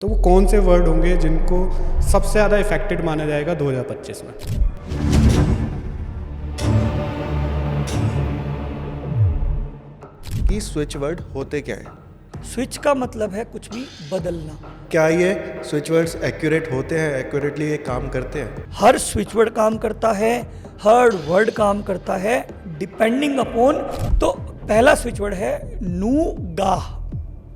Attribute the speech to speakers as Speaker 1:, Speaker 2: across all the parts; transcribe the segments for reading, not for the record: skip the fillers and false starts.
Speaker 1: तो वो कौन से वर्ड होंगे जिनको सबसे ज़्यादा इफेक्टेड माना जाएगा 2025 में?
Speaker 2: ये स्विच वर्ड होते क्या है?
Speaker 3: स्विच का मतलब है कुछ भी बदलना।
Speaker 2: क्या ये स्विच वर्ड्स एक्यूरेट होते हैं, एक्यूरेटली ये काम करते हैं?
Speaker 3: हर स्विच वर्ड काम करता है, हर वर्ड काम करता है डिपेंडिंग अपॉन। तो पहला स्विच वर्ड है नूगाह।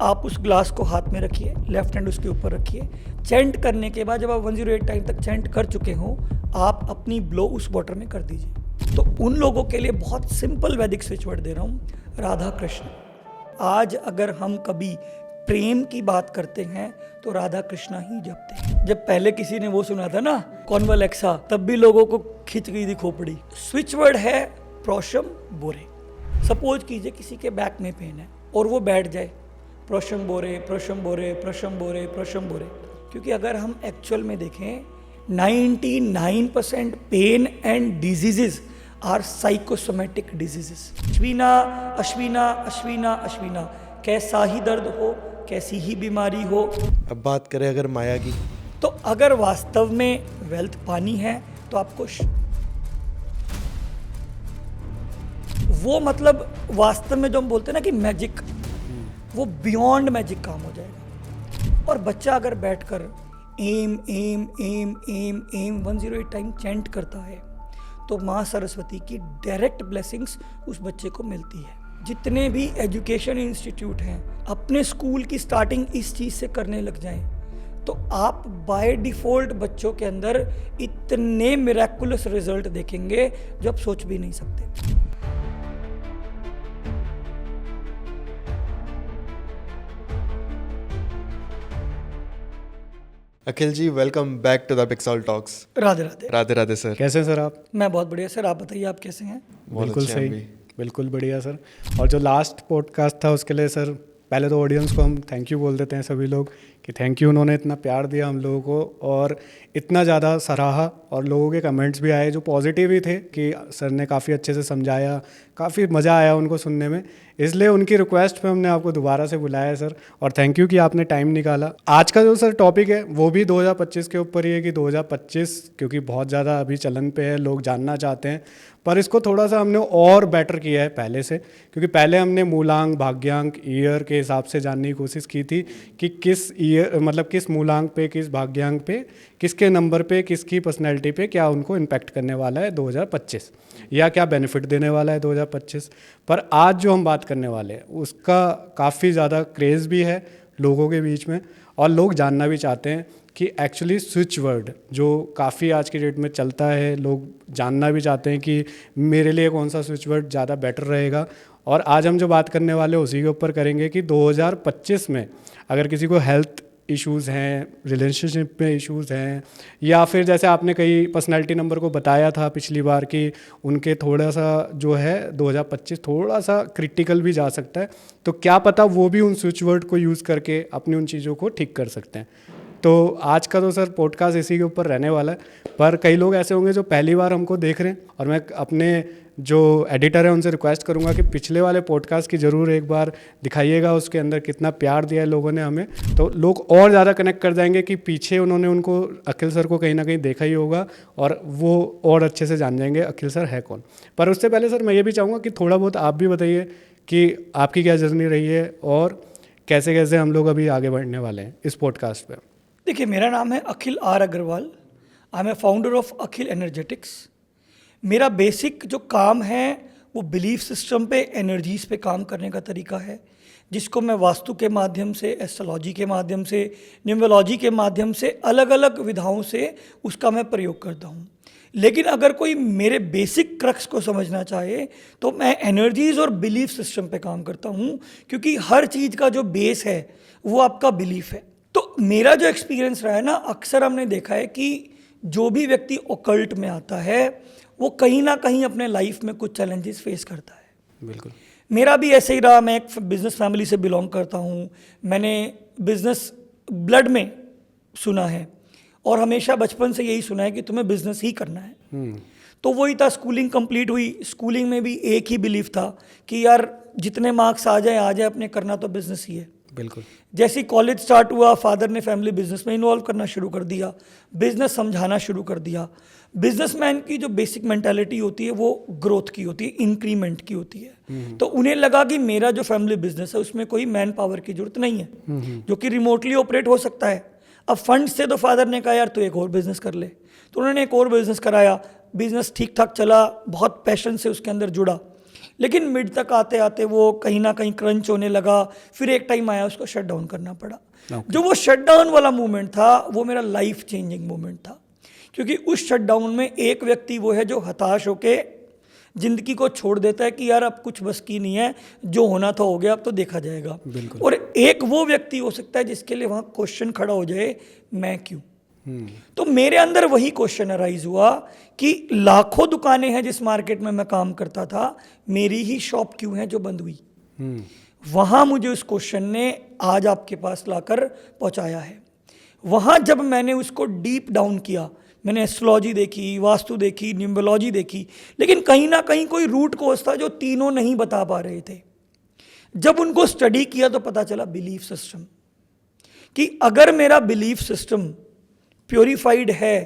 Speaker 3: आप उस ग्लास को हाथ में रखिए, लेफ्ट हैंड उसके ऊपर रखिए। चेंट करने के बाद जब आप 108 टाइम तक चेंट कर चुके हो, आप अपनी ब्लो उस वाटर में कर दीजिए। तो उन लोगों के लिए बहुत सिंपल वैदिक स्विच वर्ड दे रहा हूँ, राधा कृष्ण। आज अगर हम कभी प्रेम की बात करते हैं तो राधा कृष्णा ही जपते हैं। जब पहले किसी ने वो सुना था ना कॉन्वलेक्सा, तब भी लोगों को खिंच गई थी खोपड़ी। स्विच वर्ड है प्रोशम बोरे। सपोज कीजिए किसी के बैक में पेन है और वो बैठ जाए, प्रोशम बोरे प्रोशम बोरे प्रोशम बोरे प्रोशम बोरे। क्योंकि अगर हम एक्चुअल में देखें 99% pain and diseases are psychosomatic diseases. अश्विना अश्विना अश्विना अश्विना, कैसा ही दर्द हो, कैसी ही बीमारी हो।
Speaker 2: अब बात करें अगर माया की,
Speaker 3: तो अगर वास्तव में वेल्थ पानी है तो आपको वो मतलब वास्तव में जो हम बोलते हैं ना कि मैजिक, वो बियॉन्ड मैजिक काम हो जाएगा। और बच्चा अगर बैठकर एम एम एम एम एम 108 टाइम चैंट करता है तो माँ सरस्वती की डायरेक्ट ब्लेसिंग्स उस बच्चे को मिलती है। जितने भी एजुकेशन इंस्टीट्यूट हैं, अपने स्कूल की स्टार्टिंग इस चीज़ से करने लग जाएं तो आप बाय डिफ़ॉल्ट बच्चों के अंदर इतने मिरेकुलस रिजल्ट देखेंगे जो आप सोच भी नहीं सकते।
Speaker 2: Akhil ji, welcome back to the Pixel Talks.
Speaker 3: Radhe Radhe.
Speaker 2: Radhe Radhe sir.
Speaker 1: कैसे हैं सर आप?
Speaker 3: मैं बहुत बढ़िया सर, आप बताइए आप कैसे हैं?
Speaker 2: बहुत
Speaker 1: बिल्कुल
Speaker 2: अच्छे हैं
Speaker 1: सही,
Speaker 2: अभी।
Speaker 1: बिल्कुल बढ़िया सर। और जो लास्ट पॉडकास्ट था उसके लिए सर पहले तो ऑडियंस को हम थैंक यू बोल देते हैं सभी लोग कि थैंक यू, उन्होंने इतना प्यार दिया हम लोगों को और इतना ज़्यादा सराहा। और लोगों के कमेंट्स भी आए जो पॉजिटिव ही थे कि सर ने काफ़ी अच्छे से समझाया, काफ़ी मज़ा आया उनको सुनने में। इसलिए उनकी रिक्वेस्ट पे हमने आपको दोबारा से बुलाया है सर, और थैंक यू कि आपने टाइम निकाला। आज का जो सर टॉपिक है वो भी 2025 के ऊपर ही है कि 2025 क्योंकि बहुत ज़्यादा अभी चलन पे है, लोग जानना चाहते हैं। पर इसको थोड़ा सा हमने और बेटर किया है पहले से, क्योंकि पहले हमने मूलांक भाग्यांक ईयर के हिसाब से जानने की कोशिश की थी कि किस ईयर मतलब किस मूलांक पे, किस भाग्यांक पे, किसके नंबर पे, किसकी पर्सनैलिटी पे क्या उनको इम्पैक्ट करने वाला है 2025 या क्या बेनिफिट देने वाला है 2025। पर आज जो हम बात करने वाले हैं उसका काफ़ी ज़्यादा क्रेज़ भी है लोगों के बीच में, और लोग जानना भी चाहते हैं कि एक्चुअली स्विच वर्ड जो काफ़ी आज की डेट में चलता है, लोग जानना भी चाहते हैं कि मेरे लिए कौन सा स्विच वर्ड ज़्यादा बेटर रहेगा। और आज हम जो बात करने वाले हैं उसी के ऊपर करेंगे कि 2025 में अगर किसी को हेल्थ इश्यूज़ हैं, रिलेशनशिप में इश्यूज़ हैं, या फिर जैसे आपने कई पर्सनालिटी नंबर को बताया था पिछली बार कि उनके थोड़ा सा जो है 2025 थोड़ा सा क्रिटिकल भी जा सकता है, तो क्या पता वो भी उन स्विच वर्ड को यूज़ करके अपनी उन चीज़ों को ठीक कर सकते हैं। तो आज का तो सर पॉडकास्ट इसी के ऊपर रहने वाला है। पर कई लोग ऐसे होंगे जो पहली बार हमको देख रहे हैं, और मैं अपने जो एडिटर है उनसे रिक्वेस्ट करूंगा कि पिछले वाले पॉडकास्ट की ज़रूर एक बार दिखाइएगा, उसके अंदर कितना प्यार दिया है लोगों ने हमें, तो लोग और ज़्यादा कनेक्ट कर जाएंगे कि पीछे उन्होंने उनको अखिल सर को कहीं ना कहीं देखा ही होगा और वो और अच्छे से जान जाएंगे अखिल सर है कौन। पर उससे पहले सर मैं ये भी चाहूँगा कि थोड़ा बहुत आप भी बताइए कि आपकी क्या जर्नी रही है और कैसे कैसे हम लोग अभी आगे बढ़ने वाले हैं इस पॉडकास्ट पर।
Speaker 3: देखिए, मेरा नाम है Akhil R Agrawal. I am a founder of Akhil Energetics. मेरा बेसिक जो काम है वो बिलीफ सिस्टम पे, एनर्जीज़ पे काम करने का तरीका है, जिसको मैं वास्तु के माध्यम से, एस्ट्रोलॉजी के माध्यम से, न्यूमरोलॉजी के माध्यम से, अलग अलग विधाओं से उसका मैं प्रयोग करता हूँ। लेकिन अगर कोई मेरे बेसिक क्रक्स को समझना चाहे तो मैं एनर्जीज़ और बिलीफ सिस्टम पे काम करता हूँ, क्योंकि हर चीज़ का जो बेस है वो आपका बिलीफ है। तो मेरा जो एक्सपीरियंस रहा है ना, अक्सर हमने देखा है कि जो भी व्यक्ति ओकल्ट में आता है वो कहीं ना कहीं अपने लाइफ में कुछ चैलेंजेस फेस करता है।
Speaker 1: बिल्कुल,
Speaker 3: मेरा भी ऐसे ही रहा। मैं एक बिजनेस फैमिली से बिलोंग करता हूँ। मैंने बिजनेस ब्लड में सुना है और हमेशा बचपन से यही सुना है कि तुम्हें बिजनेस ही करना है। तो वही था, स्कूलिंग कंप्लीट हुई। स्कूलिंग में भी एक ही बिलीफ था कि यार जितने मार्क्स आ जाए, अपने करना तो बिजनेस ही है।
Speaker 1: बिल्कुल।
Speaker 3: जैसे कॉलेज स्टार्ट हुआ, फादर ने फैमिली बिजनेस में इन्वॉल्व करना शुरू कर दिया, बिजनेस समझाना शुरू कर दिया। बिजनेसमैन की जो बेसिक मेंटालिटी होती है वो ग्रोथ की होती है, इंक्रीमेंट की होती है। तो उन्हें लगा कि मेरा जो फैमिली बिजनेस है उसमें कोई मैन पावर की जरूरत नहीं है, जो कि रिमोटली ऑपरेट हो सकता है। अब फंड से तो फादर ने कहा यार तू एक और बिजनेस कर ले, तो उन्होंने एक और बिजनेस कराया। बिजनेस ठीक ठाक चला, बहुत पैशन से उसके अंदर जुड़ा, लेकिन मिड तक आते आते वो कहीं ना कहीं क्रंच होने लगा। फिर एक टाइम आया उसको शट डाउन करना पड़ा। जो वो शट डाउन वाला मोमेंट था वो मेरा लाइफ चेंजिंग मोमेंट था, क्योंकि उस शट डाउन में एक व्यक्ति वो है जो हताश होके जिंदगी को छोड़ देता है कि यार अब कुछ बस की नहीं है, जो होना था हो गया, अब तो देखा जाएगा। और एक वो व्यक्ति हो सकता है जिसके लिए वहां क्वेश्चन खड़ा हो जाए, मैं क्यों। तो मेरे अंदर वही क्वेश्चन अराइज हुआ कि लाखों दुकानें हैं जिस मार्केट में मैं काम करता था, मेरी ही शॉप क्यों है जो बंद हुई। वहां मुझे उस क्वेश्चन ने आज आपके पास लाकर पहुंचाया है। वहां जब मैंने उसको डीप डाउन किया, मैंने एस्ट्रोलॉजी देखी, वास्तु देखी, न्यूमरोलॉजी देखी, लेकिन कहीं ना कहीं कोई रूट कोज था जो तीनों नहीं बता पा रहे थे। जब उनको स्टडी किया तो पता चला बिलीफ सिस्टम, कि अगर मेरा बिलीफ सिस्टम प्योरीफाइड है,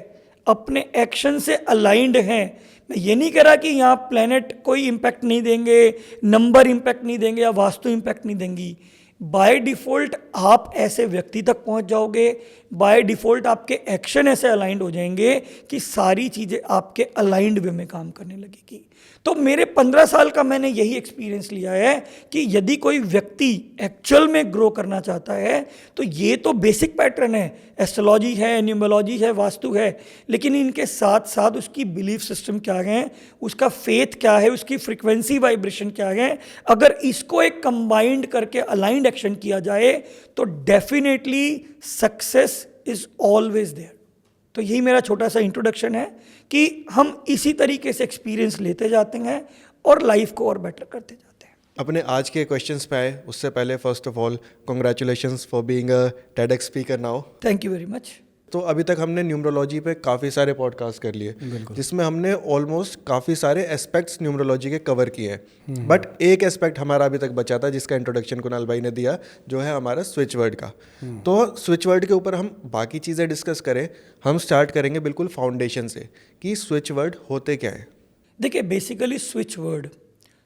Speaker 3: अपने एक्शन से अलाइंड है, मैं ये नहीं कह रहा कि यहाँ प्लेनेट कोई इम्पैक्ट नहीं देंगे, नंबर इम्पैक्ट नहीं देंगे या वास्तु इम्पैक्ट नहीं देंगी, बाय डिफ़ॉल्ट आप ऐसे व्यक्ति तक पहुँच जाओगे, बाय डिफ़ॉल्ट आपके एक्शन ऐसे अलाइंड हो जाएंगे कि सारी चीज़ें आपके अलाइंड वे में काम करने लगेगी। तो मेरे 15 साल का मैंने यही एक्सपीरियंस लिया है कि यदि कोई व्यक्ति एक्चुअल में ग्रो करना चाहता है तो ये तो बेसिक पैटर्न है, एस्ट्रोलॉजी है, न्यूमरोलॉजी है, वास्तु है, लेकिन इनके साथ साथ उसकी बिलीफ सिस्टम क्या है, उसका फेथ क्या है, उसकी फ्रीक्वेंसी वाइब्रेशन क्या है। अगर इसको एक कंबाइंड करके अलाइंड एक्शन किया जाए तो definitely success is always there. तो यही मेरा छोटा सा इंट्रोडक्शन है कि हम इसी तरीके से एक्सपीरियंस लेते जाते हैं और लाइफ को और बेटर करते जाते हैं।
Speaker 2: अपने आज के क्वेश्चंस पे आए उससे पहले first of all congratulations for being a TEDx speaker now.
Speaker 3: Thank you very much.
Speaker 2: तो अभी तक हमने न्यूमरोलॉजी पे काफ़ी सारे पॉडकास्ट कर लिए, जिसमें हमने ऑलमोस्ट काफ़ी सारे एस्पेक्ट्स न्यूमरोलॉजी के कवर किए हैं। बट एक एस्पेक्ट हमारा अभी तक बचा था जिसका इंट्रोडक्शन कुणाल भाई ने दिया, जो है हमारा स्विच वर्ड का। तो स्विच वर्ड के ऊपर हम बाकी चीज़ें डिस्कस करें, हम स्टार्ट करेंगे बिल्कुल फाउंडेशन से कि स्विच वर्ड होते क्या है।
Speaker 3: देखिए बेसिकली स्विच वर्ड,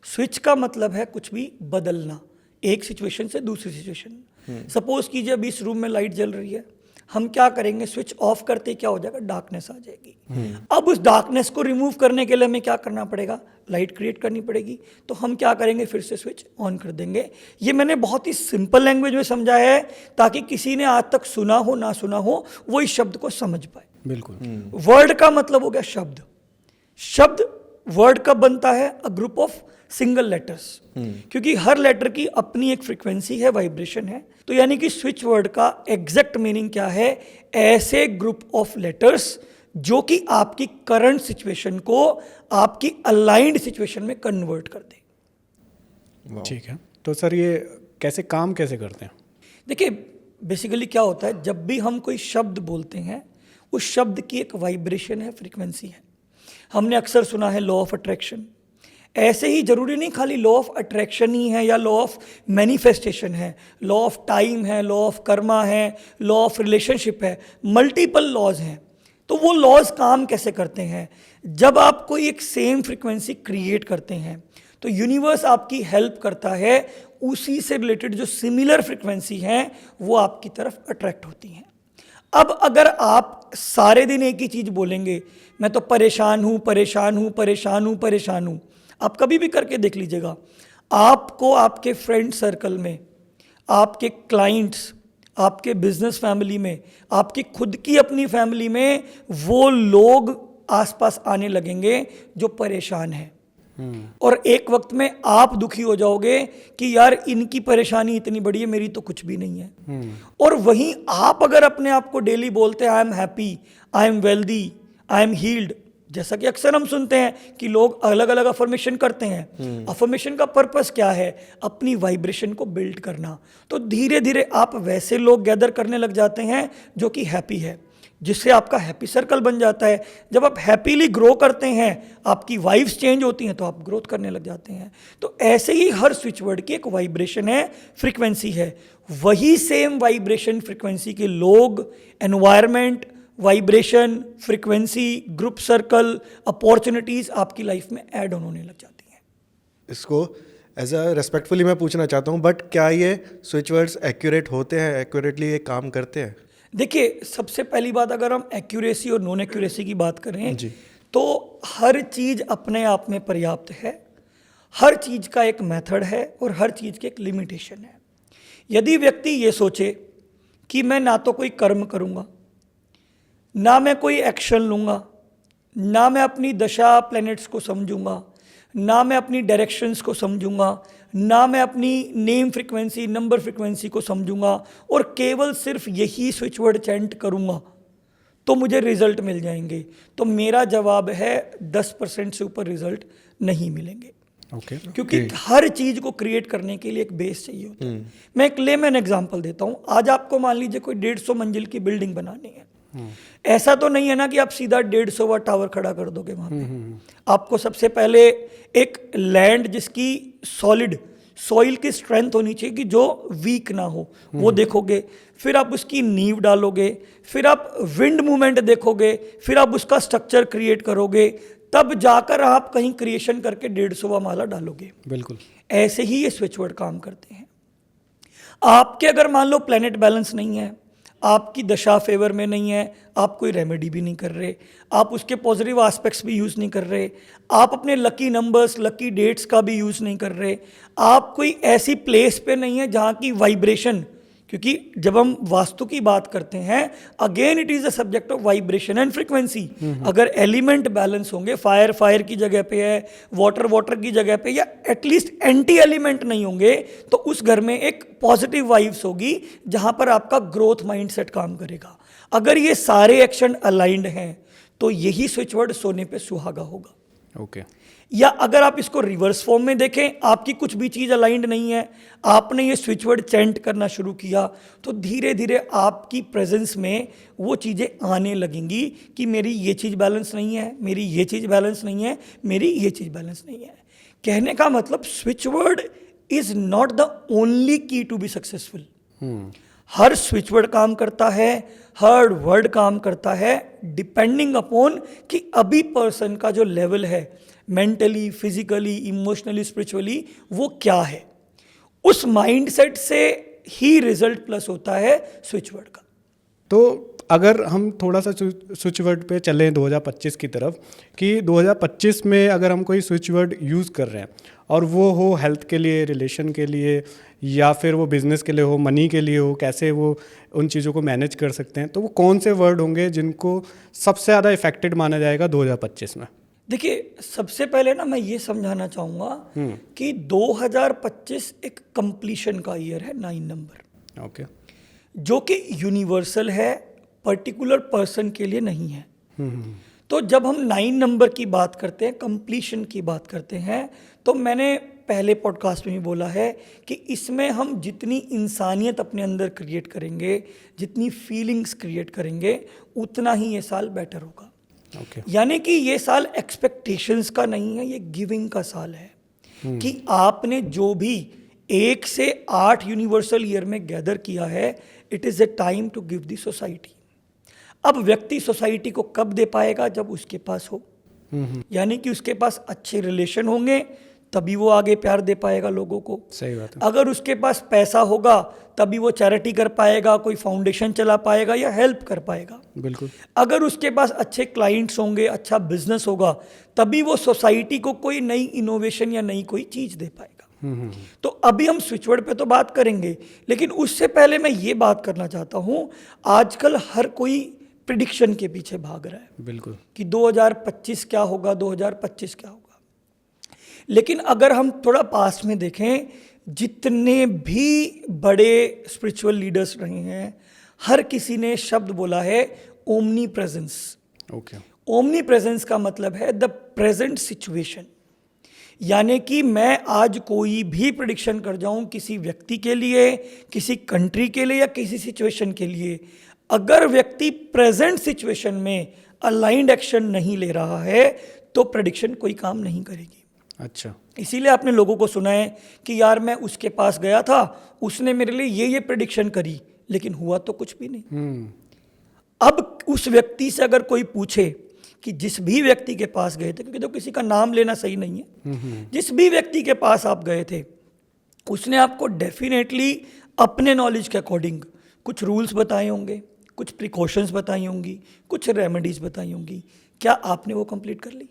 Speaker 3: स्विच का मतलब है कुछ भी बदलना, एक सिचुएशन से दूसरी सिचुएशन। सपोज कीजिए अभी इस रूम में लाइट जल रही है, हम क्या करेंगे, स्विच ऑफ करते क्या हो जाएगा, डार्कनेस आ जाएगी। अब उस डार्कनेस को रिमूव करने के लिए हमें क्या करना पड़ेगा, लाइट क्रिएट करनी पड़ेगी। तो हम क्या करेंगे, फिर से स्विच ऑन कर देंगे। ये मैंने बहुत ही सिंपल लैंग्वेज में समझा है ताकि किसी ने आज तक सुना हो ना सुना हो वो इस शब्द को समझ पाए।
Speaker 1: बिल्कुल।
Speaker 3: वर्ड का मतलब हो गया शब्द। शब्द वर्ड कब बनता है, a group of single letters, क्योंकि हर लेटर की अपनी एक फ्रीक्वेंसी है, वाइब्रेशन है। तो यानी कि स्विच वर्ड का एग्जैक्ट मीनिंग क्या है, ऐसे ग्रुप ऑफ लेटर्स जो कि आपकी करंट सिचुएशन को आपकी अलाइंड सिचुएशन में कन्वर्ट कर दे।
Speaker 1: ठीक है, तो सर ये कैसे काम कैसे करते हैं?
Speaker 3: देखिए बेसिकली क्या होता है, जब भी हम कोई शब्द बोलते हैं उस शब्द की एक वाइब्रेशन है, फ्रीक्वेंसी है। हमने अक्सर सुना है लॉ ऑफ अट्रैक्शन। ऐसे ही जरूरी नहीं खाली लॉ ऑफ अट्रैक्शन ही है या लॉ ऑफ मैनिफेस्टेशन है, लॉ ऑफ टाइम है, लॉ ऑफ कर्मा है, लॉ ऑफ रिलेशनशिप है, मल्टीपल लॉज हैं। तो वो लॉज काम कैसे करते हैं, जब आप कोई एक सेम फ्रीक्वेंसी क्रिएट करते हैं तो यूनिवर्स आपकी हेल्प करता है, उसी से रिलेटेड जो सिमिलर फ्रीक्वेंसी हैं वो आपकी तरफ अट्रैक्ट होती हैं। अब अगर आप सारे दिन एक ही चीज़ बोलेंगे, मैं तो परेशान हूँ परेशान हूँ परेशान हूँ परेशान हूँ, आप कभी भी करके देख लीजिएगा, आपको आपके फ्रेंड सर्कल में, आपके क्लाइंट्स, आपके बिजनेस फैमिली में, आपकी खुद की अपनी फैमिली में वो लोग आसपास आने लगेंगे जो परेशान हैं। और एक वक्त में आप दुखी हो जाओगे कि यार इनकी परेशानी इतनी बड़ी है, मेरी तो कुछ भी नहीं है। और वहीं आप अगर अपने आप को डेली बोलते हैं I am happy, I am wealthy, I am heeled, जैसा कि अक्सर हम सुनते हैं कि लोग अलग अलग अफर्मेशन करते हैं। अफर्मेशन का पर्पस क्या है, अपनी वाइब्रेशन को बिल्ड करना। तो धीरे धीरे आप वैसे लोग गैदर करने लग जाते हैं जो कि हैप्पी है, जिससे आपका हैप्पी सर्कल बन जाता है। जब आप हैप्पीली ग्रो करते हैं, आपकी वाइब्स चेंज होती हैं तो आप ग्रोथ करने लग जाते हैं। तो ऐसे ही हर स्विच वर्ड की एक वाइब्रेशन है, फ्रीक्वेंसी है। वही सेम वाइब्रेशन फ्रीक्वेंसी के लोग, environment, vibration, frequency, group circle, opportunities आपकी लाइफ में ऐड ऑन होने लग जाती हैं।
Speaker 2: इसको एज अ रेस्पेक्टफुली मैं पूछना चाहता हूँ, बट क्या ये स्विच वर्ड्स एक्यूरेट होते हैं, एक्यूरेटली ये काम करते हैं?
Speaker 3: देखिए, सबसे पहली बात, अगर हम एक्यूरेसी और नॉन एक्यूरेसी की बात करें
Speaker 2: जी।
Speaker 3: तो हर चीज़ अपने आप में पर्याप्त है, हर चीज़ का एक मेथड है और हर चीज़ की एक लिमिटेशन है। यदि व्यक्ति ये सोचे कि मैं ना तो कोई कर्म करूँगा, ना मैं कोई एक्शन लूँगा, ना मैं अपनी दशा प्लैनेट्स को समझूंगा, ना मैं अपनी डायरेक्शंस को समझूंगा, ना मैं अपनी नेम फ्रीक्वेंसी, नंबर फ्रीक्वेंसी को समझूंगा, और केवल सिर्फ यही स्विच वर्ड चैंट करूंगा तो मुझे रिजल्ट मिल जाएंगे, तो मेरा जवाब है 10% से ऊपर रिजल्ट नहीं मिलेंगे।
Speaker 1: ओके।
Speaker 3: क्योंकि हर चीज को क्रिएट करने के लिए एक बेस चाहिए होता है। मैं एक लेमैन एग्जांपल देता हूं। आज आपको मान लीजिए कोई 150 मंजिल की बिल्डिंग बनानी है, ऐसा तो नहीं है ना कि आप सीधा 150वां टावर खड़ा कर दोगे वहां पे। आपको सबसे पहले एक लैंड जिसकी सॉलिड सॉइल की स्ट्रेंथ होनी चाहिए कि जो वीक ना हो, वो देखोगे, फिर आप उसकी नींव डालोगे, फिर आप विंड मूवमेंट देखोगे, फिर आप उसका स्ट्रक्चर क्रिएट करोगे, तब जाकर आप कहीं क्रिएशन करके 150वां माला डालोगे।
Speaker 1: बिल्कुल
Speaker 3: ऐसे ही ये स्विच वर्ड काम करते हैं। आपके अगर मान लो प्लेनेट बैलेंस नहीं है, आपकी दशा फेवर में नहीं है, आप कोई रेमेडी भी नहीं कर रहे, आप उसके पॉजिटिव एस्पेक्ट्स भी यूज़ नहीं कर रहे, आप अपने लकी नंबर्स, लकी डेट्स का भी यूज़ नहीं कर रहे, आप कोई ऐसी प्लेस पे नहीं है जहाँ की वाइब्रेशन, क्योंकि जब हम वास्तु की बात करते हैं, again it is a subject of vibration and frequency. अगर एलिमेंट बैलेंस होंगे, फायर फायर की जगह पे है, वाटर वाटर की जगह पे, या एटलीस्ट एंटी एलिमेंट नहीं होंगे, तो उस घर में एक पॉजिटिव वाइब्स होगी जहां पर आपका ग्रोथ माइंडसेट काम करेगा। अगर ये सारे एक्शन अलाइंड हैं तो यही स्विच वर्ड सोने पे सुहागा होगा।
Speaker 1: ओके।
Speaker 3: या अगर आप इसको रिवर्स फॉर्म में देखें, आपकी कुछ भी चीज़ अलाइंड नहीं है, आपने ये स्विच वर्ड चैंट करना शुरू किया, तो धीरे धीरे आपकी प्रेजेंस में वो चीज़ें आने लगेंगी कि मेरी ये चीज़ बैलेंस नहीं है, मेरी ये चीज़ बैलेंस नहीं है, मेरी ये चीज़ बैलेंस नहीं है। कहने का मतलब switch word is not the only key to be successful. हर स्विच वर्ड काम करता है, हर वर्ड काम करता है, डिपेंडिंग अपॉन कि अभी पर्सन का जो लेवल है, मेंटली, फिजिकली, इमोशनली, स्पिरिचुअली, वो क्या है। उस माइंडसेट से ही रिजल्ट प्लस होता है स्विच वर्ड का।
Speaker 1: तो अगर हम थोड़ा सा स्विच वर्ड पे चलें 2025 की तरफ, कि 2025 में अगर हम कोई स्विच वर्ड यूज़ कर रहे हैं और वो हो हेल्थ के लिए, रिलेशन के लिए, या फिर वो बिज़नेस के लिए हो, मनी के लिए हो, कैसे वो उन चीज़ों को मैनेज कर सकते हैं, तो वो कौन से वर्ड होंगे जिनको सबसे ज़्यादा इफेक्टेड माना जाएगा 2025 में?
Speaker 3: देखिए, सबसे पहले ना मैं ये समझाना चाहूँगा कि 2025 एक कंप्लीशन का ईयर है, 9 नंबर।
Speaker 1: ओके।
Speaker 3: जो कि यूनिवर्सल है, पर्टिकुलर पर्सन के लिए नहीं है। तो जब हम 9 नंबर की बात करते हैं, कंप्लीशन की बात करते हैं, तो मैंने पहले पॉडकास्ट में भी बोला है कि इसमें हम जितनी इंसानियत अपने अंदर क्रिएट करेंगे, जितनी फीलिंग्स क्रिएट करेंगे, उतना ही ये साल बेटर होगा। यानी कि ये साल एक्सपेक्टेशंस का नहीं है, ये गिविंग का साल है। कि आपने जो भी 1 से 8 यूनिवर्सल ईयर में गैदर किया है, it is a time to give the society. अब व्यक्ति सोसाइटी को कब दे पाएगा? जब उसके पास हो, यानी कि उसके पास अच्छे रिलेशन होंगे, तभी वो आगे प्यार दे पाएगा लोगों को।
Speaker 1: सही बात है।
Speaker 3: अगर उसके पास पैसा होगा, तभी वो चैरिटी कर पाएगा, कोई फाउंडेशन चला पाएगा या हेल्प कर पाएगा।
Speaker 1: बिल्कुल।
Speaker 3: अगर उसके पास अच्छे क्लाइंट्स होंगे, अच्छा बिजनेस होगा, तभी वो सोसाइटी को कोई नई इनोवेशन या नई कोई चीज़ दे पाएगा। तो अभी हम स्विच वर्ड पे तो बात करेंगे, लेकिन उससे पहले मैं ये बात करना चाहता हूँ, आजकल हर कोई प्रिडिक्शन के पीछे भाग रहा है।
Speaker 1: बिल्कुल।
Speaker 3: कि 2025 क्या होगा, 2025 क्या होगा। लेकिन अगर हम थोड़ा पास में देखें, जितने भी बड़े स्पिरिचुअल लीडर्स रहे हैं, हर किसी ने शब्द बोला है omni presence.
Speaker 1: Okay.
Speaker 3: Omni presence का मतलब है द प्रेजेंट सिचुएशन। यानी कि मैं आज कोई भी प्रेडिक्शन कर जाऊं किसी व्यक्ति के लिए, किसी कंट्री के लिए या किसी सिचुएशन के लिए, अगर व्यक्ति प्रेजेंट सिचुएशन में अलाइंड एक्शन नहीं ले रहा है, तो प्रेडिक्शन कोई काम नहीं करेगी।
Speaker 1: अच्छा।
Speaker 3: इसीलिए आपने लोगों को सुना है कि यार मैं उसके पास गया था, उसने मेरे लिए ये प्रेडिक्शन करी, लेकिन हुआ तो कुछ भी नहीं। अब उस व्यक्ति से अगर कोई पूछे कि जिस भी व्यक्ति के पास गए थे, क्योंकि तो किसी का नाम लेना सही नहीं है, जिस भी व्यक्ति के पास आप गए थे, उसने आपको डेफिनेटली अपने नॉलेज के अकॉर्डिंग कुछ रूल्स बताए होंगे, कुछ प्रिकॉशंस बताई होंगी, कुछ रेमेडीज बताई होंगी। क्या आपने वो कंप्लीट कर ली?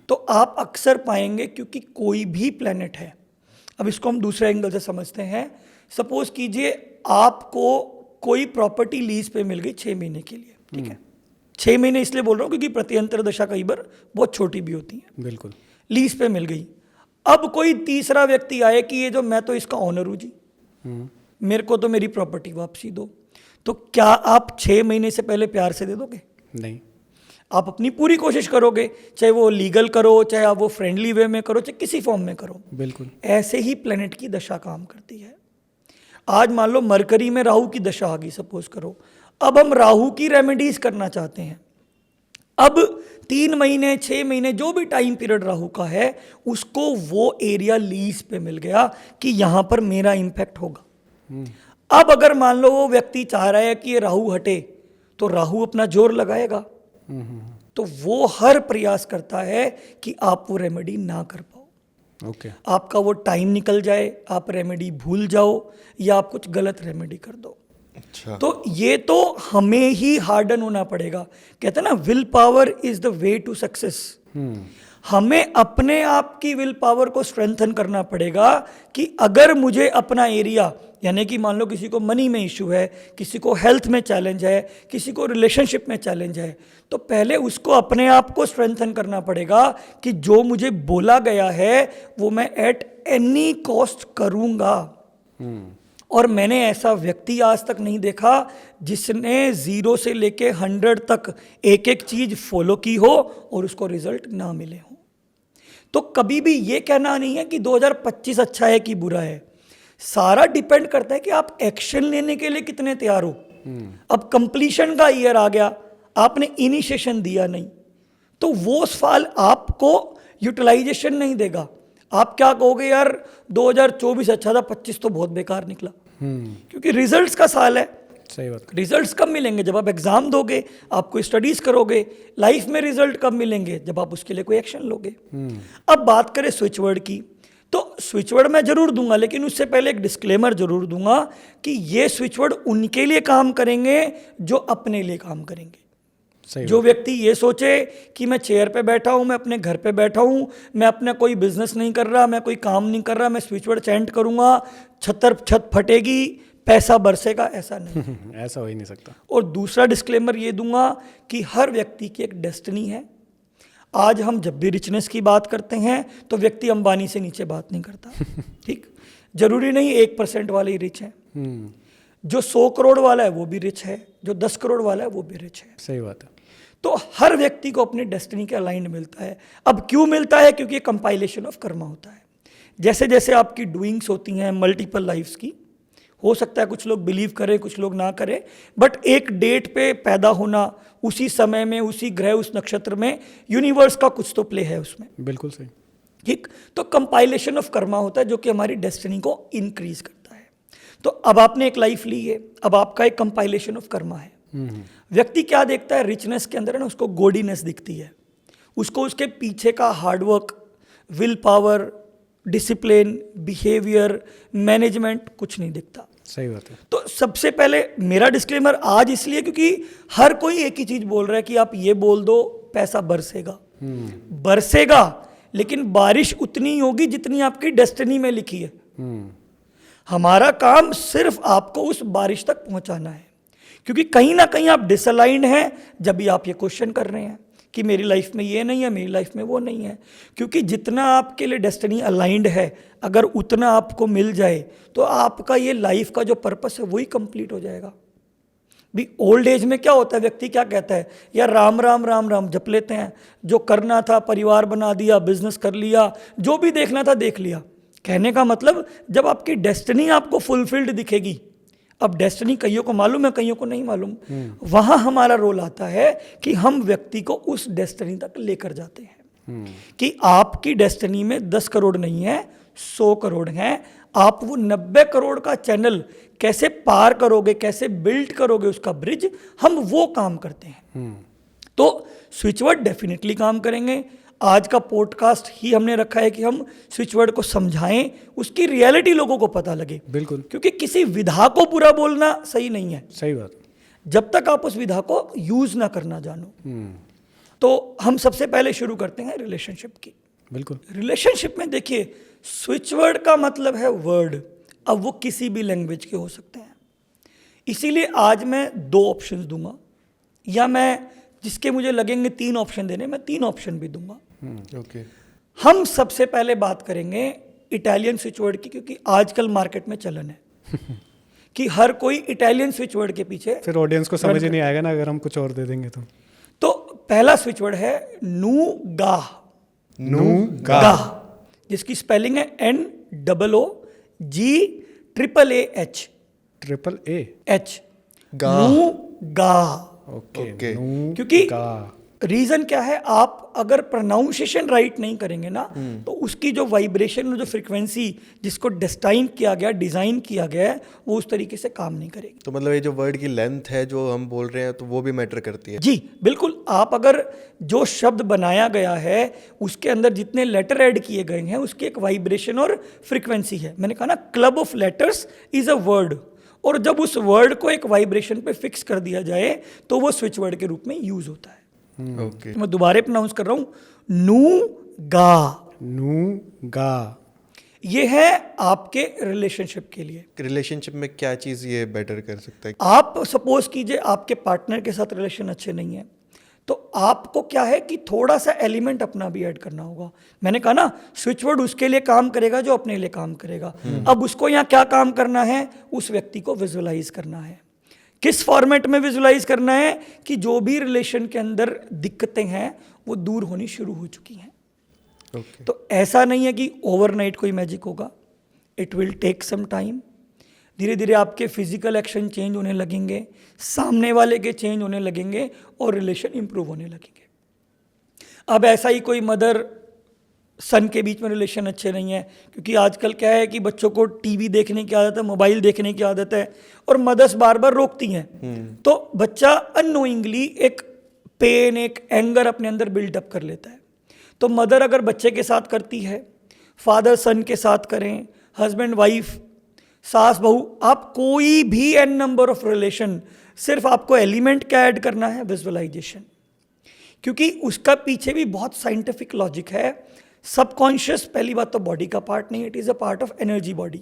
Speaker 3: तो आप अक्सर पाएंगे, क्योंकि कोई भी प्लेनेट है, अब इसको हम दूसरे एंगल से समझते हैं। सपोज कीजिए आपको कोई प्रॉपर्टी लीज पे मिल गई 6 महीने के लिए, ठीक है। 6 महीने इसलिए बोल रहा हूँ क्योंकि प्रत्यंतर दशा कई बार बहुत छोटी भी होती है।
Speaker 1: बिल्कुल।
Speaker 3: लीज पे मिल गई। अब कोई तीसरा व्यक्ति आए कि ये जो मैं तो इसका ऑनर हूँ जी, मेरे को तो मेरी प्रॉपर्टी वापसी दो, तो क्या आप 6 महीने से पहले प्यार से दे दोगे?
Speaker 1: नहीं।
Speaker 3: आप अपनी पूरी कोशिश करोगे, चाहे वो लीगल करो, चाहे आप वो फ्रेंडली वे में करो, चाहे किसी फॉर्म में करो।
Speaker 1: बिल्कुल।
Speaker 3: ऐसे ही प्लेनेट की दशा काम करती है। आज मान लो मरकरी में राहु की दशा आ गई, सपोज करो। अब हम राहु की रेमेडीज करना चाहते हैं। अब 3 महीने 6 महीने जो भी टाइम पीरियड राहु का है, उसको वो एरिया लीज पे मिल गया कि यहां पर मेरा इंपैक्ट होगा। अब अगर मान लो वो व्यक्ति चाह रहा है कि ये राहु हटे, तो राहु अपना जोर लगाएगा। तो वो हर प्रयास करता है कि आप वो रेमेडी ना कर पाओ।
Speaker 1: ओके।
Speaker 3: आपका वो टाइम निकल जाए, आप रेमेडी भूल जाओ, या आप कुछ गलत रेमेडी कर दो।
Speaker 2: अच्छा।
Speaker 3: तो ये तो हमें ही हार्डन होना पड़ेगा। कहते हैं ना, will power is the way to success. हमें अपने आप की विल पावर को स्ट्रेंथन करना पड़ेगा कि अगर मुझे अपना एरिया, यानी कि मान लो किसी को मनी में इशू है, किसी को हेल्थ में चैलेंज है, किसी को रिलेशनशिप में चैलेंज है, तो पहले उसको अपने आप को स्ट्रेंथन करना पड़ेगा कि जो मुझे बोला गया है वो मैं एट एनी कॉस्ट करूंगा। और मैंने ऐसा व्यक्ति आज तक नहीं देखा जिसने 0 से लेके 100 तक एक एक चीज फॉलो की हो और उसको रिजल्ट ना मिले हो। तो कभी भी ये कहना नहीं है कि 2025 अच्छा है कि बुरा है। सारा डिपेंड करता है कि आप एक्शन लेने के लिए कितने तैयार हो। अब कंप्लीशन का ईयर आ गया, आपने इनिशिएशन दिया नहीं, तो वो फल आपको यूटिलाइजेशन नहीं देगा। आप क्या कहोगे, यार 2024 अच्छा था, 25 तो बहुत बेकार निकला। क्योंकि रिजल्ट्स का साल है।
Speaker 1: सही बात।
Speaker 3: रिजल्ट्स कब मिलेंगे? जब आप एग्जाम दोगे, आप कोई स्टडीज करोगे। लाइफ में रिजल्ट कब मिलेंगे? जब आप उसके लिए कोई एक्शन लोगे। अब बात करें स्विच वर्ड की, तो स्विच वर्ड मैं जरूर दूंगा, लेकिन उससे पहले एक डिस्क्लेमर जरूर दूंगा कि ये स्विच वर्ड उनके लिए काम करेंगे जो अपने लिए काम करेंगे। जो व्यक्ति ये सोचे कि मैं चेयर पे बैठा हूं, मैं अपने घर पे बैठा हूं, मैं अपना कोई बिजनेस नहीं कर रहा, मैं कोई काम नहीं कर रहा, मैं स्विच वर्ड चैंट करूंगा, छत फटेगी, पैसा बरसेगा, ऐसा नहीं।
Speaker 1: ऐसा हो ही नहीं सकता। और
Speaker 3: दूसरा डिस्क्लेमर ये दूंगा कि हर व्यक्ति की एक डेस्टिनी है। आज हम जब भी रिचनेस की बात करते हैं तो व्यक्ति अंबानी से नीचे बात नहीं करता। ठीक, जरूरी नहीं 1% वाले ही रिच है। जो 100 करोड़ वाला है वो भी रिच है, जो 10 करोड़ वाला है वो भी रिच है।
Speaker 1: सही बात है।
Speaker 3: तो हर व्यक्ति को अपनी डेस्टिनी के अलाइंड मिलता है। अब क्यों मिलता है? क्योंकि कंपाइलेशन ऑफ कर्मा होता है। जैसे जैसे आपकी डूइंग्स होती हैं मल्टीपल लाइफ्स की, हो सकता है कुछ लोग बिलीव करें, कुछ लोग ना करें, बट एक डेट पे पैदा होना, उसी समय में, उसी ग्रह, उस नक्षत्र में, यूनिवर्स का कुछ तो प्ले है उसमें।
Speaker 1: बिल्कुल सही।
Speaker 3: ठीक, तो कंपाइलेशन ऑफ कर्मा होता है जो कि हमारी डेस्टिनी को इंक्रीज करता है। तो अब आपने एक लाइफ ली है, अब आपका एक कंपाइलेशन ऑफ कर्मा है। व्यक्ति क्या देखता है रिचनेस के अंदर है ना, उसको गॉडीनेस दिखती है, उसको उसके पीछे का hard work, will power, discipline, behaviour, management कुछ नहीं दिखता।
Speaker 1: सही बात है।
Speaker 3: तो सबसे पहले मेरा डिस्क्लेमर आज इसलिए क्योंकि हर कोई एक ही चीज बोल रहा है कि आप ये बोल दो पैसा बरसेगा। बरसेगा, लेकिन बारिश उतनी ही होगी जितनी आपकी डेस्टिनी में लिखी है। हमारा काम सिर्फ आपको उस बारिश तक पहुंचाना है, क्योंकि कहीं ना कहीं आप डिसअलाइंड हैं जब भी आप ये क्वेश्चन कर रहे हैं कि मेरी लाइफ में ये नहीं है, मेरी लाइफ में वो नहीं है। क्योंकि जितना आपके लिए डेस्टिनी अलाइंड है, अगर उतना आपको मिल जाए तो आपका ये लाइफ का जो पर्पस है वही कंप्लीट हो जाएगा। भी ओल्ड एज में क्या होता है, व्यक्ति क्या कहता है, यार राम राम राम राम जप लेते हैं, जो करना था परिवार बना दिया, बिजनेस कर लिया, जो भी देखना था देख लिया। कहने का मतलब जब आपकी डेस्टिनी आपको फुलफिल्ड दिखेगी, अब डेस्टिनी कईयों को मालूम है, कईयों को नहीं मालूम, वहां हमारा रोल आता है कि हम व्यक्ति को उस डेस्टिनी तक लेकर जाते हैं। कि आपकी डेस्टिनी में 10 करोड़ नहीं है, 100 करोड़ हैं। आप वो 90 करोड़ का चैनल कैसे पार करोगे, कैसे बिल्ड करोगे उसका ब्रिज, हम वो काम करते हैं। तो स्विचवर्ड डेफिनेटली काम करेंगे। आज का पॉडकास्ट ही हमने रखा है कि हम स्विचवर्ड को समझाएं, उसकी रियलिटी लोगों को पता लगे।
Speaker 1: बिल्कुल,
Speaker 3: क्योंकि किसी विधा को बुरा बोलना सही नहीं है,
Speaker 1: सही बात।
Speaker 3: जब तक आप उस विधा को यूज ना करना जानो। तो हम सबसे पहले शुरू करते हैं रिलेशनशिप की।
Speaker 1: बिल्कुल,
Speaker 3: रिलेशनशिप में देखिए, स्विचवर्ड का मतलब है वर्ड। अब वो किसी भी लैंग्वेज के हो सकते हैं। इसीलिए आज मैं 2 ऑप्शंस दूंगा, या मैं जिसके मुझे लगेंगे 3 ऑप्शन देने, मैं 3 ऑप्शन भी दूंगा।
Speaker 2: ओके।
Speaker 3: हम सबसे पहले बात करेंगे इटालियन स्विचवर्ड की, क्योंकि आजकल मार्केट में चलन है कि हर कोई इटालियन स्विचवर्ड के पीछे।
Speaker 1: फिर ऑडियंस को समझ ही नहीं आएगा ना अगर हम कुछ और दे देंगे
Speaker 3: तो पहला स्विचवर्ड है नूगाह, जिसकी स्पेलिंग है NOOGAAH।
Speaker 1: ट्रिपल ए
Speaker 3: नूगाह।
Speaker 1: ओके,
Speaker 3: क्योंकि रीजन क्या है, आप अगर प्रोनाउंसिएशन राइट नहीं करेंगे ना, तो उसकी जो वाइब्रेशन, जो फ्रीक्वेंसी जिसको डिजाइन किया गया, डिजाइन किया गया है, वो उस तरीके से काम नहीं करेगी।
Speaker 2: तो मतलब ये जो वर्ड की लेंथ है जो हम बोल रहे हैं, तो वो भी मैटर करती है।
Speaker 3: जी बिल्कुल। आप अगर जो शब्द बनाया गया है उसके अंदर जितने लेटर ऐड किए गए हैं, उसकी एक वाइब्रेशन और फ्रीक्वेंसी है। मैंने कहा ना, club of letters is a word, और जब उस वर्ड को एक वाइब्रेशन पे फिक्स कर दिया जाए तो वो स्विच वर्ड के रूप में यूज होता है।
Speaker 2: ओके।
Speaker 3: तो मैं दोबारा प्रोनाउंस कर रहा हूं, नूगा। ये है आपके रिलेशनशिप के लिए।
Speaker 2: रिलेशनशिप में क्या चीज़ ये बेटर कर सकता है?
Speaker 3: आप सपोज कीजिए आपके पार्टनर के साथ रिलेशन अच्छे नहीं है, तो आपको क्या है कि थोड़ा सा एलिमेंट अपना भी ऐड करना होगा। मैंने कहा ना, स्विच वर्ड उसके लिए काम करेगा जो अपने लिए काम करेगा। अब उसको यहाँ क्या काम करना है, उस व्यक्ति को विजुअलाइज करना है। किस फॉर्मेट में विजुअलाइज करना है कि जो भी रिलेशन के अंदर दिक्कतें हैं वो दूर होनी शुरू हो चुकी हैं।
Speaker 2: ओके।
Speaker 3: तो ऐसा नहीं है कि ओवरनाइट कोई मैजिक होगा, it will take some time. धीरे धीरे आपके फिजिकल एक्शन चेंज होने लगेंगे, सामने वाले के चेंज होने लगेंगे, और रिलेशन इंप्रूव होने लगेंगे। अब ऐसा ही कोई मदर सन के बीच में रिलेशन अच्छे नहीं है, क्योंकि आजकल क्या है कि बच्चों को टीवी देखने की आदत है, मोबाइल देखने की आदत है, और मदर्स बार बार रोकती हैं, तो बच्चा अननोइंगली एक पेन, एक एंगर अपने अंदर बिल्डअप कर लेता है। तो मदर अगर बच्चे के साथ करती है, फादर सन के साथ करें, हस्बैंड वाइफ, सास बहू, आप कोई भी एन नंबर ऑफ रिलेशन, सिर्फ आपको एलिमेंट क्या ऐड करना है, विजुअलाइजेशन। क्योंकि उसका पीछे भी बहुत साइंटिफिक लॉजिक है। सबकॉन्शियस, पहली बात तो बॉडी का पार्ट नहीं, it is a part of energy body.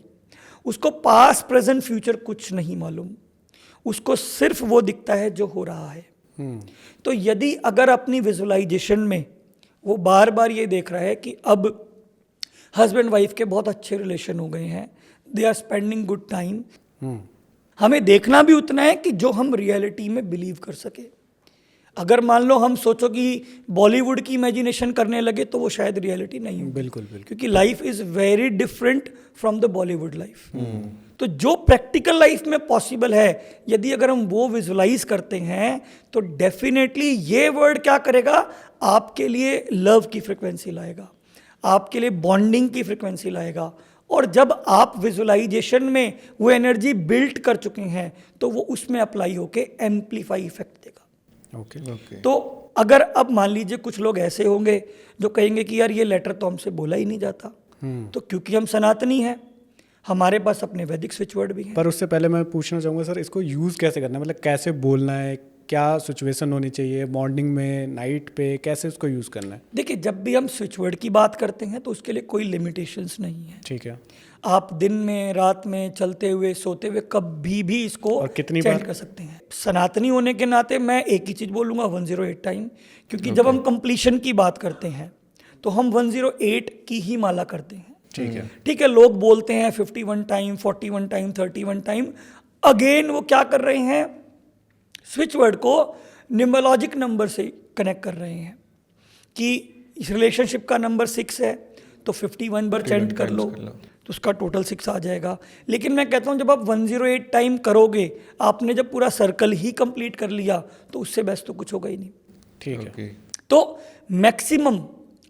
Speaker 3: उसको पास्ट प्रेजेंट फ्यूचर कुछ नहीं मालूम, उसको सिर्फ वो दिखता है जो हो रहा है। तो यदि अगर अपनी विजुअलाइजेशन में वो बार बार ये देख रहा है कि अब हस्बैंड वाइफ के बहुत अच्छे रिलेशन हो गए हैं, they are spending good time, हमें देखना भी उतना है कि जो हम रियलिटी में बिलीव कर सके। अगर मान लो हम सोचो कि बॉलीवुड की इमेजिनेशन करने लगे, तो वो शायद रियलिटी नहीं होगी।
Speaker 1: बिल्कुल,
Speaker 3: क्योंकि life is very different from the Bollywood life. तो जो प्रैक्टिकल लाइफ में पॉसिबल है, यदि अगर हम वो विजुअलाइज करते हैं, तो डेफिनेटली ये वर्ड क्या करेगा, आपके लिए लव की फ्रिक्वेंसी लाएगा, आपके लिए बॉन्डिंग की फ्रिक्वेंसी लाएगा। और जब आप विजुअलाइजेशन में वो एनर्जी बिल्ड कर चुके हैं, तो वो उसमें अप्लाई होके एम्पलीफाई इफेक्ट देगा।
Speaker 2: ओके।
Speaker 3: तो अगर अब मान लीजिए कुछ लोग ऐसे होंगे जो कहेंगे कि यार ये लेटर तो हमसे बोला ही नहीं जाता, तो क्योंकि हम सनातनी हैं, हमारे पास अपने वैदिक स्विच वर्ड भी हैं।
Speaker 1: पर उससे पहले मैं पूछना चाहूँगा सर, इसको यूज़ कैसे करना है, मतलब कैसे बोलना है, क्या सिचुएशन होनी चाहिए, मॉर्निंग में, नाइट पे, कैसे उसको यूज़ करना है?
Speaker 3: देखिए, जब भी हम स्विच वर्ड की बात करते हैं तो उसके लिए कोई लिमिटेशंस नहीं है।
Speaker 1: ठीक है।
Speaker 3: आप दिन में, रात में, चलते हुए, सोते हुए, कभी भी इसको
Speaker 1: और कितनी
Speaker 3: चैंट
Speaker 1: बार
Speaker 3: कर सकते हैं। सनातनी होने के नाते मैं एक ही चीज़ बोलूँगा, 108 टाइम। क्योंकि जब हम कंप्लीशन की बात करते हैं तो हम 108 की ही माला करते हैं। ठीक है। लोग बोलते हैं 51 टाइम, 41 टाइम, 31 टाइम। अगेन वो क्या कर रहे हैं, स्विच वर्ड को न्यूमरोलॉजिक नंबर से कनेक्ट कर रहे हैं कि रिलेशनशिप का नंबर 6 है, तो 51 बार चैंट कर लो, तो उसका टोटल 6 आ जाएगा। लेकिन मैं कहता हूँ, जब आप 108 टाइम करोगे, आपने जब पूरा सर्कल ही कंप्लीट कर लिया, तो उससे बेस्ट तो कुछ होगा ही नहीं।
Speaker 1: ठीक है।
Speaker 3: तो मैक्सिमम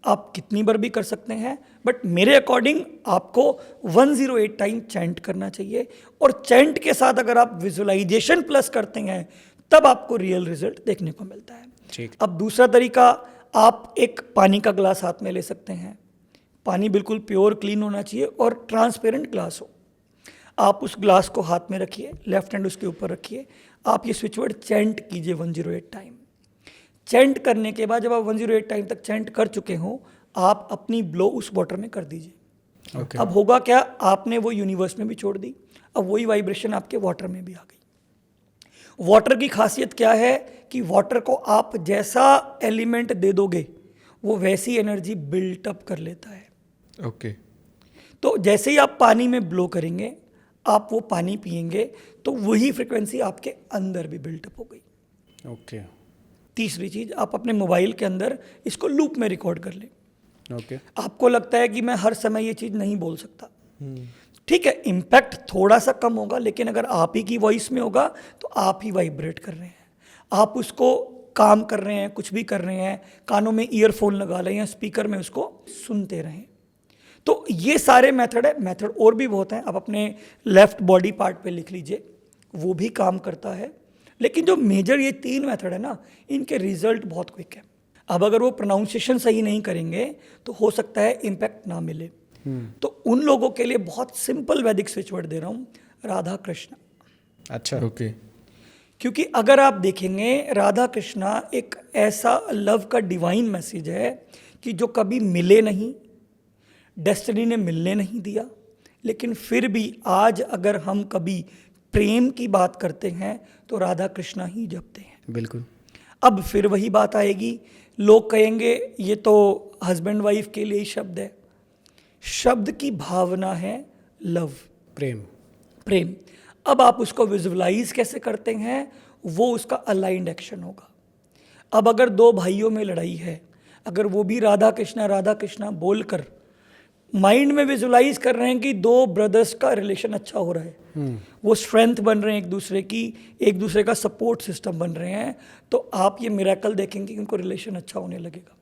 Speaker 3: आप कितनी बार भी कर सकते हैं, बट मेरे अकॉर्डिंग आपको 108 टाइम चैंट करना चाहिए। और चैंट के साथ अगर आप विजुअलाइजेशन प्लस करते हैं तब आपको रियल रिजल्ट देखने को मिलता है।
Speaker 1: ठीक।
Speaker 3: अब दूसरा तरीका, आप एक पानी का ग्लास हाथ में ले सकते हैं। पानी बिल्कुल प्योर क्लीन होना चाहिए और ट्रांसपेरेंट ग्लास हो। आप उस ग्लास को हाथ में रखिए, लेफ्ट हैंड उसके ऊपर रखिए, आप ये स्विच वर्ड चैंट कीजिए 108 टाइम। चैंट करने के बाद जब आप 108 टाइम तक चैंट कर चुके हो, आप अपनी ब्लो उस वाटर में कर दीजिए।
Speaker 1: Okay.
Speaker 3: अब होगा क्या, आपने वो यूनिवर्स में भी छोड़ दी, अब वही वाइब्रेशन आपके वाटर में भी आ गई। वाटर की खासियत क्या है कि वाटर को आप जैसा एलिमेंट दे दोगे वो वैसी एनर्जी बिल्टअप कर लेता है।
Speaker 2: ओके।
Speaker 3: तो जैसे ही आप पानी में ब्लो करेंगे, आप वो पानी पिएंगे, तो वही फ्रिक्वेंसी आपके अंदर भी बिल्टअप हो गई।
Speaker 1: ओके।
Speaker 3: तीसरी चीज, आप अपने मोबाइल के अंदर इसको लूप में रिकॉर्ड कर लें।
Speaker 1: ओके।
Speaker 3: आपको लगता है कि मैं हर समय ये चीज नहीं बोल सकता, ठीक है, इम्पैक्ट थोड़ा सा कम होगा, लेकिन अगर आप ही की वॉइस में होगा तो आप ही वाइब्रेट कर रहे हैं। आप उसको काम कर रहे हैं, कुछ भी कर रहे हैं, कानों में ईयरफोन लगा लें या स्पीकर में उसको सुनते रहें। तो ये सारे मेथड है। मेथड और भी बहुत हैं, आप अपने लेफ्ट बॉडी पार्ट पे लिख लीजिए, वो भी काम करता है। लेकिन जो मेजर ये 3 मेथड है ना, इनके रिजल्ट बहुत क्विक है। अब अगर वो प्रोनाउंसिएशन सही नहीं करेंगे तो हो सकता है इम्पैक्ट ना मिले। तो उन लोगों के लिए बहुत सिंपल वैदिक स्विच वर्ड दे रहा हूँ, राधा कृष्णा।
Speaker 1: अच्छा।
Speaker 2: ओके।
Speaker 3: क्योंकि अगर आप देखेंगे, राधा कृष्णा एक ऐसा लव का डिवाइन मैसेज है कि जो कभी मिले नहीं, डेस्टिनी ने मिलने नहीं दिया, लेकिन फिर भी आज अगर हम कभी प्रेम की बात करते हैं तो राधा कृष्णा ही जपते हैं।
Speaker 1: बिल्कुल।
Speaker 3: अब फिर वही बात आएगी, लोग कहेंगे ये तो हस्बैंड वाइफ के लिए ही शब्द है। शब्द की भावना है लव,
Speaker 1: प्रेम।
Speaker 3: प्रेम। अब आप उसको विजुअलाइज कैसे करते हैं, वो उसका अलाइंड एक्शन होगा। अब अगर 2 भाइयों में लड़ाई है, अगर वो भी राधा कृष्णा बोलकर माइंड में विजुअलाइज कर रहे हैं कि 2 ब्रदर्स का रिलेशन अच्छा हो रहा है, वो स्ट्रेंथ बन रहे हैं एक दूसरे की, एक दूसरे का सपोर्ट सिस्टम बन रहे हैं, तो आप ये मिरेकल देखेंगे कि उनको रिलेशन अच्छा होने लगेगा।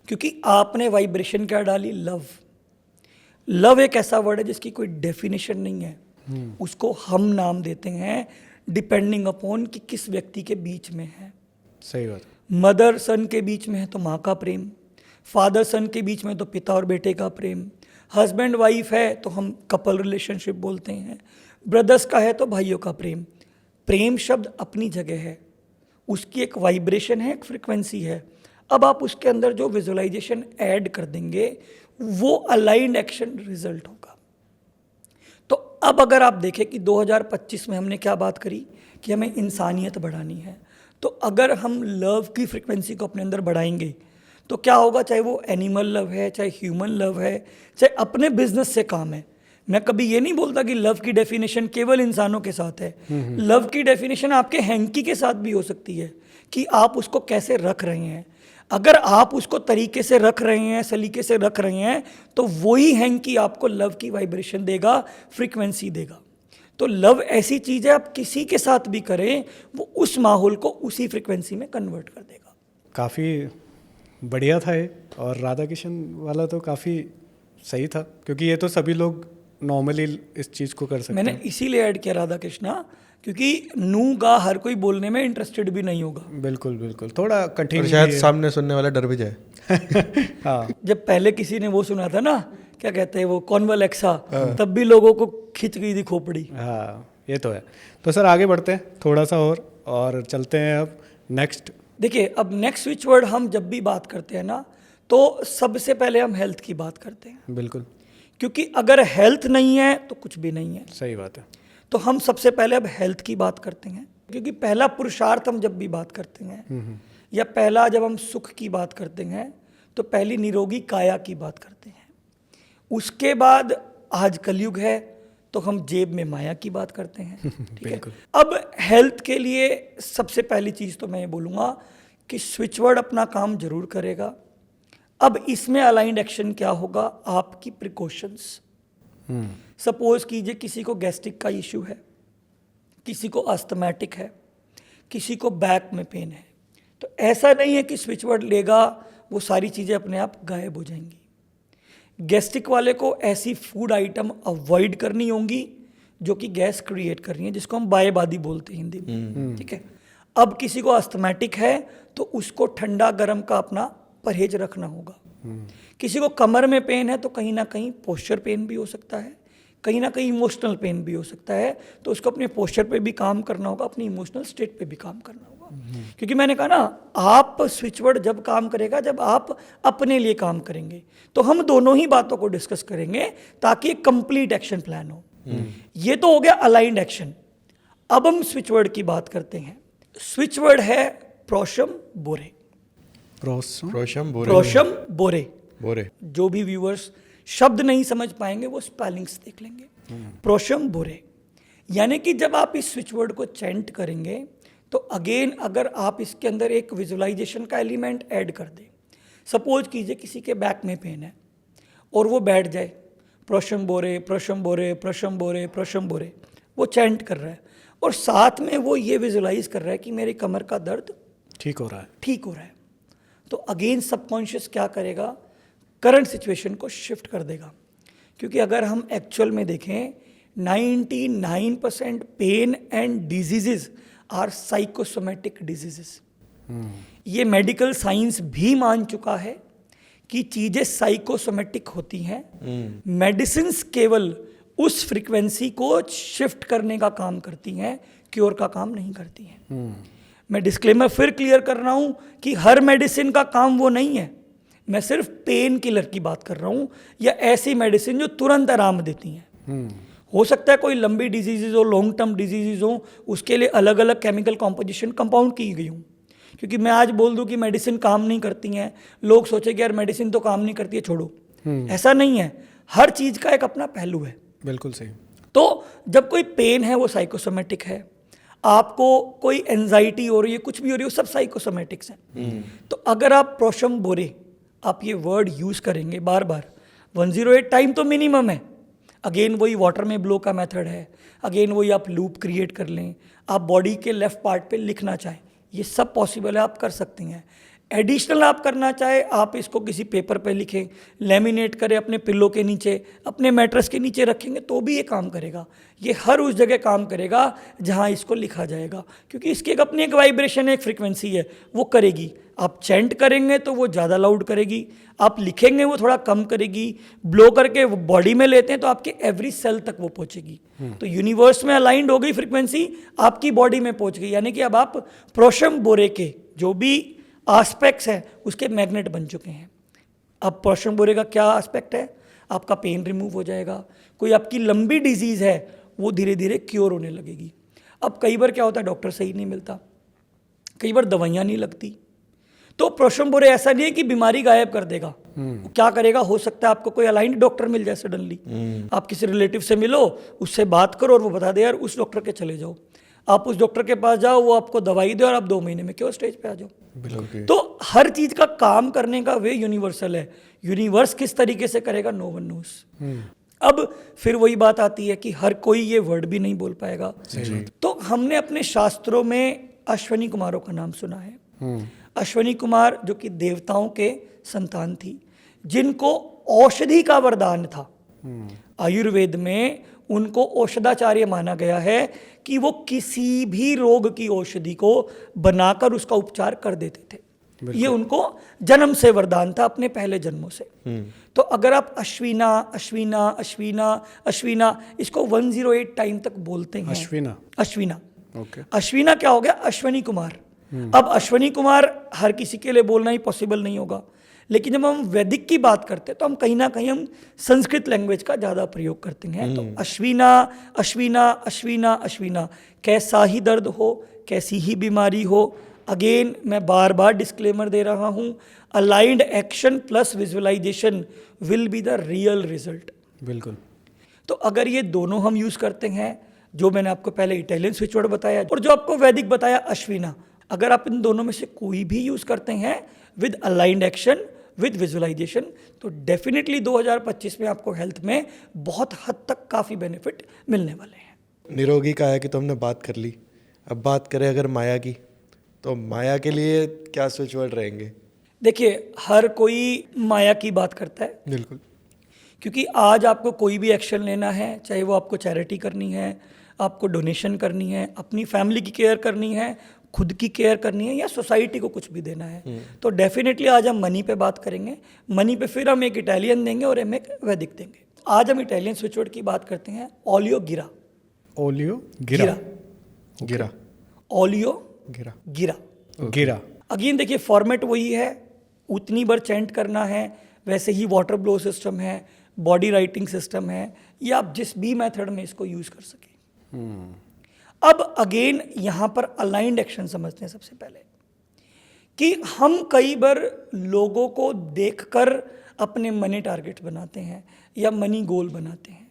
Speaker 3: क्योंकि आपने वाइब्रेशन क्या डाली, लव। लव एक ऐसा वर्ड है जिसकी कोई डेफिनेशन नहीं है, उसको हम नाम देते हैं डिपेंडिंग अपॉन कि किस व्यक्ति के बीच में है।
Speaker 1: सही बात।
Speaker 3: मदर सन के बीच में है तो माँ का प्रेम, फादर सन के बीच में तो पिता और बेटे का प्रेम, हस्बैंड वाइफ है तो हम कपल रिलेशनशिप बोलते हैं, ब्रदर्स का है तो भाइयों का प्रेम। प्रेम शब्द अपनी जगह है, उसकी एक वाइब्रेशन है, एक फ्रिक्वेंसी है। अब आप उसके अंदर जो विजुअलाइजेशन ऐड कर देंगे वो अलाइंड एक्शन रिजल्ट होगा। तो अब अगर आप देखें कि 2025 में हमने क्या बात करी कि हमें इंसानियत बढ़ानी है, तो अगर हम लव की फ्रिक्वेंसी को अपने अंदर बढ़ाएंगे तो क्या होगा, चाहे वो एनिमल लव है, चाहे ह्यूमन लव है, चाहे अपने बिजनेस से काम है। मैं कभी ये नहीं बोलता कि लव की डेफिनेशन केवल इंसानों के साथ है। लव की डेफिनेशन आपके हैंकी के साथ भी हो सकती है कि आप उसको कैसे रख रहे हैं। अगर आप उसको तरीके से रख रहे हैं, सलीके से रख रहे हैं, तो वही हैंकी आपको लव की वाइब्रेशन देगा, फ्रीक्वेंसी देगा। तो लव ऐसी चीज़ है, आप किसी के साथ भी करें वो उस माहौल को उसी फ्रीक्वेंसी में कन्वर्ट कर देगा।
Speaker 1: काफ़ी बढ़िया था ये, और राधा किशन वाला तो काफ़ी सही था, क्योंकि ये तो सभी लोग नॉर्मली इस चीज़ को कर सकते हैं।
Speaker 3: मैंने इसीलिए ऐड किया राधा कृष्णा, क्योंकि नू गा हर कोई बोलने में इंटरेस्टेड भी नहीं होगा।
Speaker 1: बिल्कुल बिल्कुल, थोड़ा कठिन
Speaker 2: और
Speaker 1: भी
Speaker 2: शायद
Speaker 1: है।
Speaker 2: सामने सुनने वाला डर भी जाए।
Speaker 1: हाँ।
Speaker 3: जब पहले किसी ने वो सुना था ना, क्या कहते हैं वो कॉन्वलेक्सा, तब भी लोगों को खिंच गई थी खोपड़ी।
Speaker 1: हाँ, ये तो है। तो सर आगे बढ़ते हैं थोड़ा सा और चलते हैं अब नेक्स्ट।
Speaker 3: देखिए, अब नेक्स्ट स्विच वर्ड हम जब भी बात करते हैं ना, तो सबसे पहले हम हेल्थ की बात करते हैं,
Speaker 1: बिल्कुल
Speaker 3: क्योंकि अगर हेल्थ नहीं है तो कुछ भी नहीं है।
Speaker 1: सही बात है।
Speaker 3: तो हम सबसे पहले अब हेल्थ की बात करते हैं, क्योंकि पहला पुरुषार्थ हम जब भी बात करते हैं या पहला जब हम सुख की बात करते हैं तो पहली निरोगी काया की बात करते हैं। उसके बाद आज कलयुग है तो हम जेब में माया की बात करते हैं, ठीक है। अब हेल्थ के लिए सबसे पहली चीज़ तो मैं ये बोलूँगा कि स्विच वर्ड अपना काम जरूर करेगा। अब इसमें अलाइंड एक्शन क्या होगा, आपकी प्रिकॉशंस। सपोज कीजिए किसी को गैस्ट्रिक का इश्यू है, किसी को अस्थमैटिक है, किसी को बैक में पेन है, तो ऐसा नहीं है कि स्विच वर्ड लेगा वो सारी चीज़ें अपने आप गायब हो जाएंगी। गैस्ट्रिक वाले को ऐसी फूड आइटम अवॉइड करनी होंगी जो कि गैस क्रिएट कर रही है, जिसको हम बाएबादी बोलते हैं हिंदी में, ठीक है। अब किसी को अस्थमैटिक है तो उसको ठंडा गर्म का अपना परहेज रखना होगा। किसी को कमर में पेन है तो कहीं ना कहीं पोस्चर पेन भी हो सकता है, कहीं ना कहीं इमोशनल पेन भी हो सकता है, तो उसको अपने पोस्चर पे भी काम करना होगा, अपनी इमोशनल स्टेट पे भी काम करना होगा। क्योंकि मैंने कहा ना, आप स्विचवर्ड जब काम करेगा जब आप अपने लिए काम करेंगे। तो हम दोनों ही बातों को डिस्कस करेंगे ताकि एक कंप्लीट एक्शन प्लान हो। ये तो हो गया अलाइंड एक्शन। अब हम स्विचवर्ड की बात करते हैं। स्विचवर्ड है प्रोशम बोरे।
Speaker 2: प्रोशम
Speaker 3: बोरे। जो भी व्यूअर्स शब्द नहीं समझ पाएंगे वो स्पेलिंग्स देख लेंगे। प्रोशम बोरे, यानी कि जब आप इस स्विच वर्ड को चैंट करेंगे तो अगेन अगर आप इसके अंदर एक विजुअलाइजेशन का एलिमेंट ऐड कर दें, सपोज कीजिए किसी के बैक में पेन है और वो बैठ जाए, प्रोशम बोरे प्रोशम बोरे प्रोशम बोरे प्रोशम बोरे, वो चैंट कर रहा है और साथ में वो ये विजुअलाइज कर रहा है कि मेरी कमर का दर्द ठीक हो रहा है। तो अगेन सबकॉन्शियस क्या करेगा, करंट सिचुएशन को शिफ्ट कर देगा। क्योंकि अगर हम एक्चुअल में देखें 99% pain and diseases are psychosomatic diseases. ये मेडिकल साइंस भी मान चुका है कि चीज़ें साइकोसोमेटिक होती हैं। मेडिसिन्स केवल उस फ्रीक्वेंसी को शिफ्ट करने का काम करती हैं, क्योर का काम नहीं करती हैं। मैं डिस्क्लेमर फिर क्लियर कर रहा हूं कि हर मेडिसिन का काम वो नहीं है। मैं सिर्फ पेन किलर की बात कर रहा हूं या ऐसी मेडिसिन जो तुरंत आराम देती हैं। हो सकता है कोई लंबी डिजीजेज हो, लॉन्ग टर्म डिजीजेज हो, उसके लिए अलग अलग केमिकल कॉम्पोजिशन कंपाउंड की गई हूँ। क्योंकि मैं आज बोल दूं कि मेडिसिन काम नहीं करती हैं, लोग सोचे कि यार मेडिसिन तो काम नहीं करती है, छोड़ो। ऐसा नहीं है, हर चीज़ का एक अपना पहलू है।
Speaker 1: बिल्कुल सही।
Speaker 3: तो जब कोई पेन है वो साइकोसोमेटिक है, आपको कोई एंजाइटी हो रही है, कुछ भी हो रही है, वो सब साइकोसोमेटिक्स हैं। तो अगर आप प्रोशम बोरे, आप ये वर्ड यूज़ करेंगे बार बार, 108 टाइम तो मिनिमम है। अगेन वही वाटर में ब्लो का मेथड है, अगेन वही आप लूप क्रिएट कर लें, आप बॉडी के लेफ्ट पार्ट पे लिखना चाहें, ये सब पॉसिबल है, आप कर सकती हैं। एडिशनल आप करना चाहे, आप इसको किसी पेपर पे लिखें, लेमिनेट करें, अपने पिल्लो के नीचे, अपने मैट्रेस के नीचे रखेंगे तो भी ये काम करेगा। ये हर उस जगह काम करेगा जहाँ इसको लिखा जाएगा, क्योंकि इसकी एक अपनी एक वाइब्रेशन है, एक फ्रीक्वेंसी है, वो करेगी। आप चैंट करेंगे तो वो ज़्यादा लाउड करेगी, आप लिखेंगे वो थोड़ा कम करेगी, ब्लो करके वो बॉडी में लेते हैं तो आपके एवरी सेल तक वो पहुँचेगी। तो यूनिवर्स में अलाइंड हो गई फ्रीक्वेंसी, आपकी बॉडी में पहुँच गई। यानी कि अब आप प्रोशम बोरे के जो भी एस्पेक्ट्स है उसके मैग्नेट बन चुके हैं। अब प्रोशम बोरे का क्या एस्पेक्ट है, आपका पेन रिमूव हो जाएगा, कोई आपकी लंबी डिजीज़ है वो धीरे धीरे क्योर होने लगेगी। अब कई बार क्या होता है, डॉक्टर सही नहीं मिलता, कई बार दवाइयाँ नहीं लगती, तो प्रोशम बोरे ऐसा नहीं है कि बीमारी गायब कर देगा। क्या करेगा, हो सकता है आपको कोई अलाइंड डॉक्टर मिल जाए सडनली, आप किसी रिलेटिव से मिलो, उससे बात करो और वो बता दे यार उस डॉक्टर के चले जाओ। आप उस डॉक्टर के पास जाओ, वो आपको दवाई दे और आप 2 महीने में क्यों स्टेज पे आ जाओ। तो हर चीज का काम करने का वे यूनिवर्सल है। यूनिवर्स किस तरीके से करेगा, नो वन नोस। अब फिर वही बात आती है कि हर कोई ये वर्ड भी नहीं बोल पाएगा। तो हमने अपने शास्त्रों में अश्वनी कुमारों का नाम सुना है। अश्वनी कुमार जो कि देवताओं के संतान थी, जिनको औषधि का वरदान था। आयुर्वेद में उनको औषधाचार्य माना गया है कि वो किसी भी रोग की औषधि को बनाकर उसका उपचार कर देते थे। ये उनको जन्म से वरदान था, अपने पहले जन्मों से। तो अगर आप अश्विना अश्विना अश्विना अश्विना इसको 108 टाइम तक बोलते हैं, अश्विना
Speaker 1: ओके।
Speaker 3: अश्विना क्या हो गया, अश्वनी कुमार। अब अश्वनी कुमार हर किसी के लिए बोलना ही पॉसिबल नहीं होगा, लेकिन जब हम वैदिक की बात करते हैं तो हम कहीं ना कहीं हम संस्कृत लैंग्वेज का ज़्यादा प्रयोग करते हैं। तो अश्विना अश्विना अश्विना अश्विना, कैसा ही दर्द हो, कैसी ही बीमारी हो, अगेन मैं बार बार डिस्क्लेमर दे रहा हूँ, aligned action plus visualisation will be the real result.
Speaker 1: बिल्कुल।
Speaker 3: तो अगर ये दोनों हम यूज़ करते हैं, जो मैंने आपको पहले इटालियन स्विच वर्ड बताया और जो आपको वैदिक बताया अश्विना, अगर आप इन दोनों में से कोई भी यूज़ करते हैं with aligned action with visualisation, तो डेफिनेटली 2025 में आपको हेल्थ में बहुत हद तक काफ़ी बेनिफिट मिलने वाले हैं।
Speaker 2: निरोगी काया की तो हमने बात कर ली, अब बात करें अगर माया की, तो माया के लिए क्या स्विच वर्ड रहेंगे?
Speaker 3: देखिए, हर कोई माया की बात करता है,
Speaker 2: बिल्कुल।
Speaker 3: क्योंकि आज आपको कोई भी एक्शन लेना है, चाहे वो आपको चैरिटी करनी है, आपको डोनेशन करनी है, अपनी फैमिली की केयर करनी है, खुद की केयर करनी है, या सोसाइटी को कुछ भी देना है, तो डेफिनेटली आज हम मनी पे बात करेंगे। मनी पे फिर हम एक इटालियन देंगे और हम एक वैदिक देंगे। आज हम इटालियन स्विचवर्ड की बात करते हैं, ओलियो गिरा।
Speaker 1: ओलियो गिरा।
Speaker 2: गिरा।
Speaker 3: ओलियो
Speaker 1: गिरा।
Speaker 3: गिरा।
Speaker 1: गिरा।
Speaker 3: अगेन देखिए, फॉर्मेट वही है, उतनी बार चेंट करना है, वैसे ही वाटर ब्लो सिस्टम है, बॉडी राइटिंग सिस्टम है, या आप जिस भी मेथड में इसको यूज कर सके। अब अगेन यहाँ पर अलाइंड एक्शन समझते हैं सबसे पहले, कि हम कई बार लोगों को देखकर अपने मनी टारगेट बनाते हैं या मनी गोल बनाते हैं,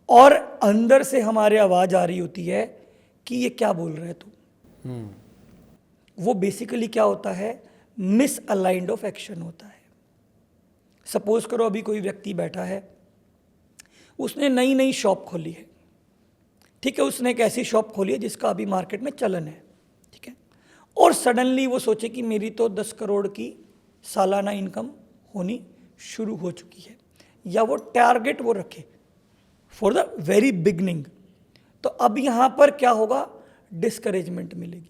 Speaker 3: और अंदर से हमारे आवाज आ रही होती है कि ये क्या बोल रहे तू। वो बेसिकली क्या होता है, मिस अलाइंड ऑफ एक्शन होता है। सपोज करो अभी कोई व्यक्ति बैठा है, उसने नई नई शॉप खोली है, ठीक है, उसने एक ऐसी शॉप खोली है जिसका अभी मार्केट में चलन है, ठीक है, और सडनली वो सोचे कि मेरी तो 10 करोड़ की सालाना इनकम होनी शुरू हो चुकी है, या वो टारगेट वो रखे फॉर द वेरी बिगनिंग। तो अब यहाँ पर क्या होगा, डिस्करेजमेंट मिलेगी,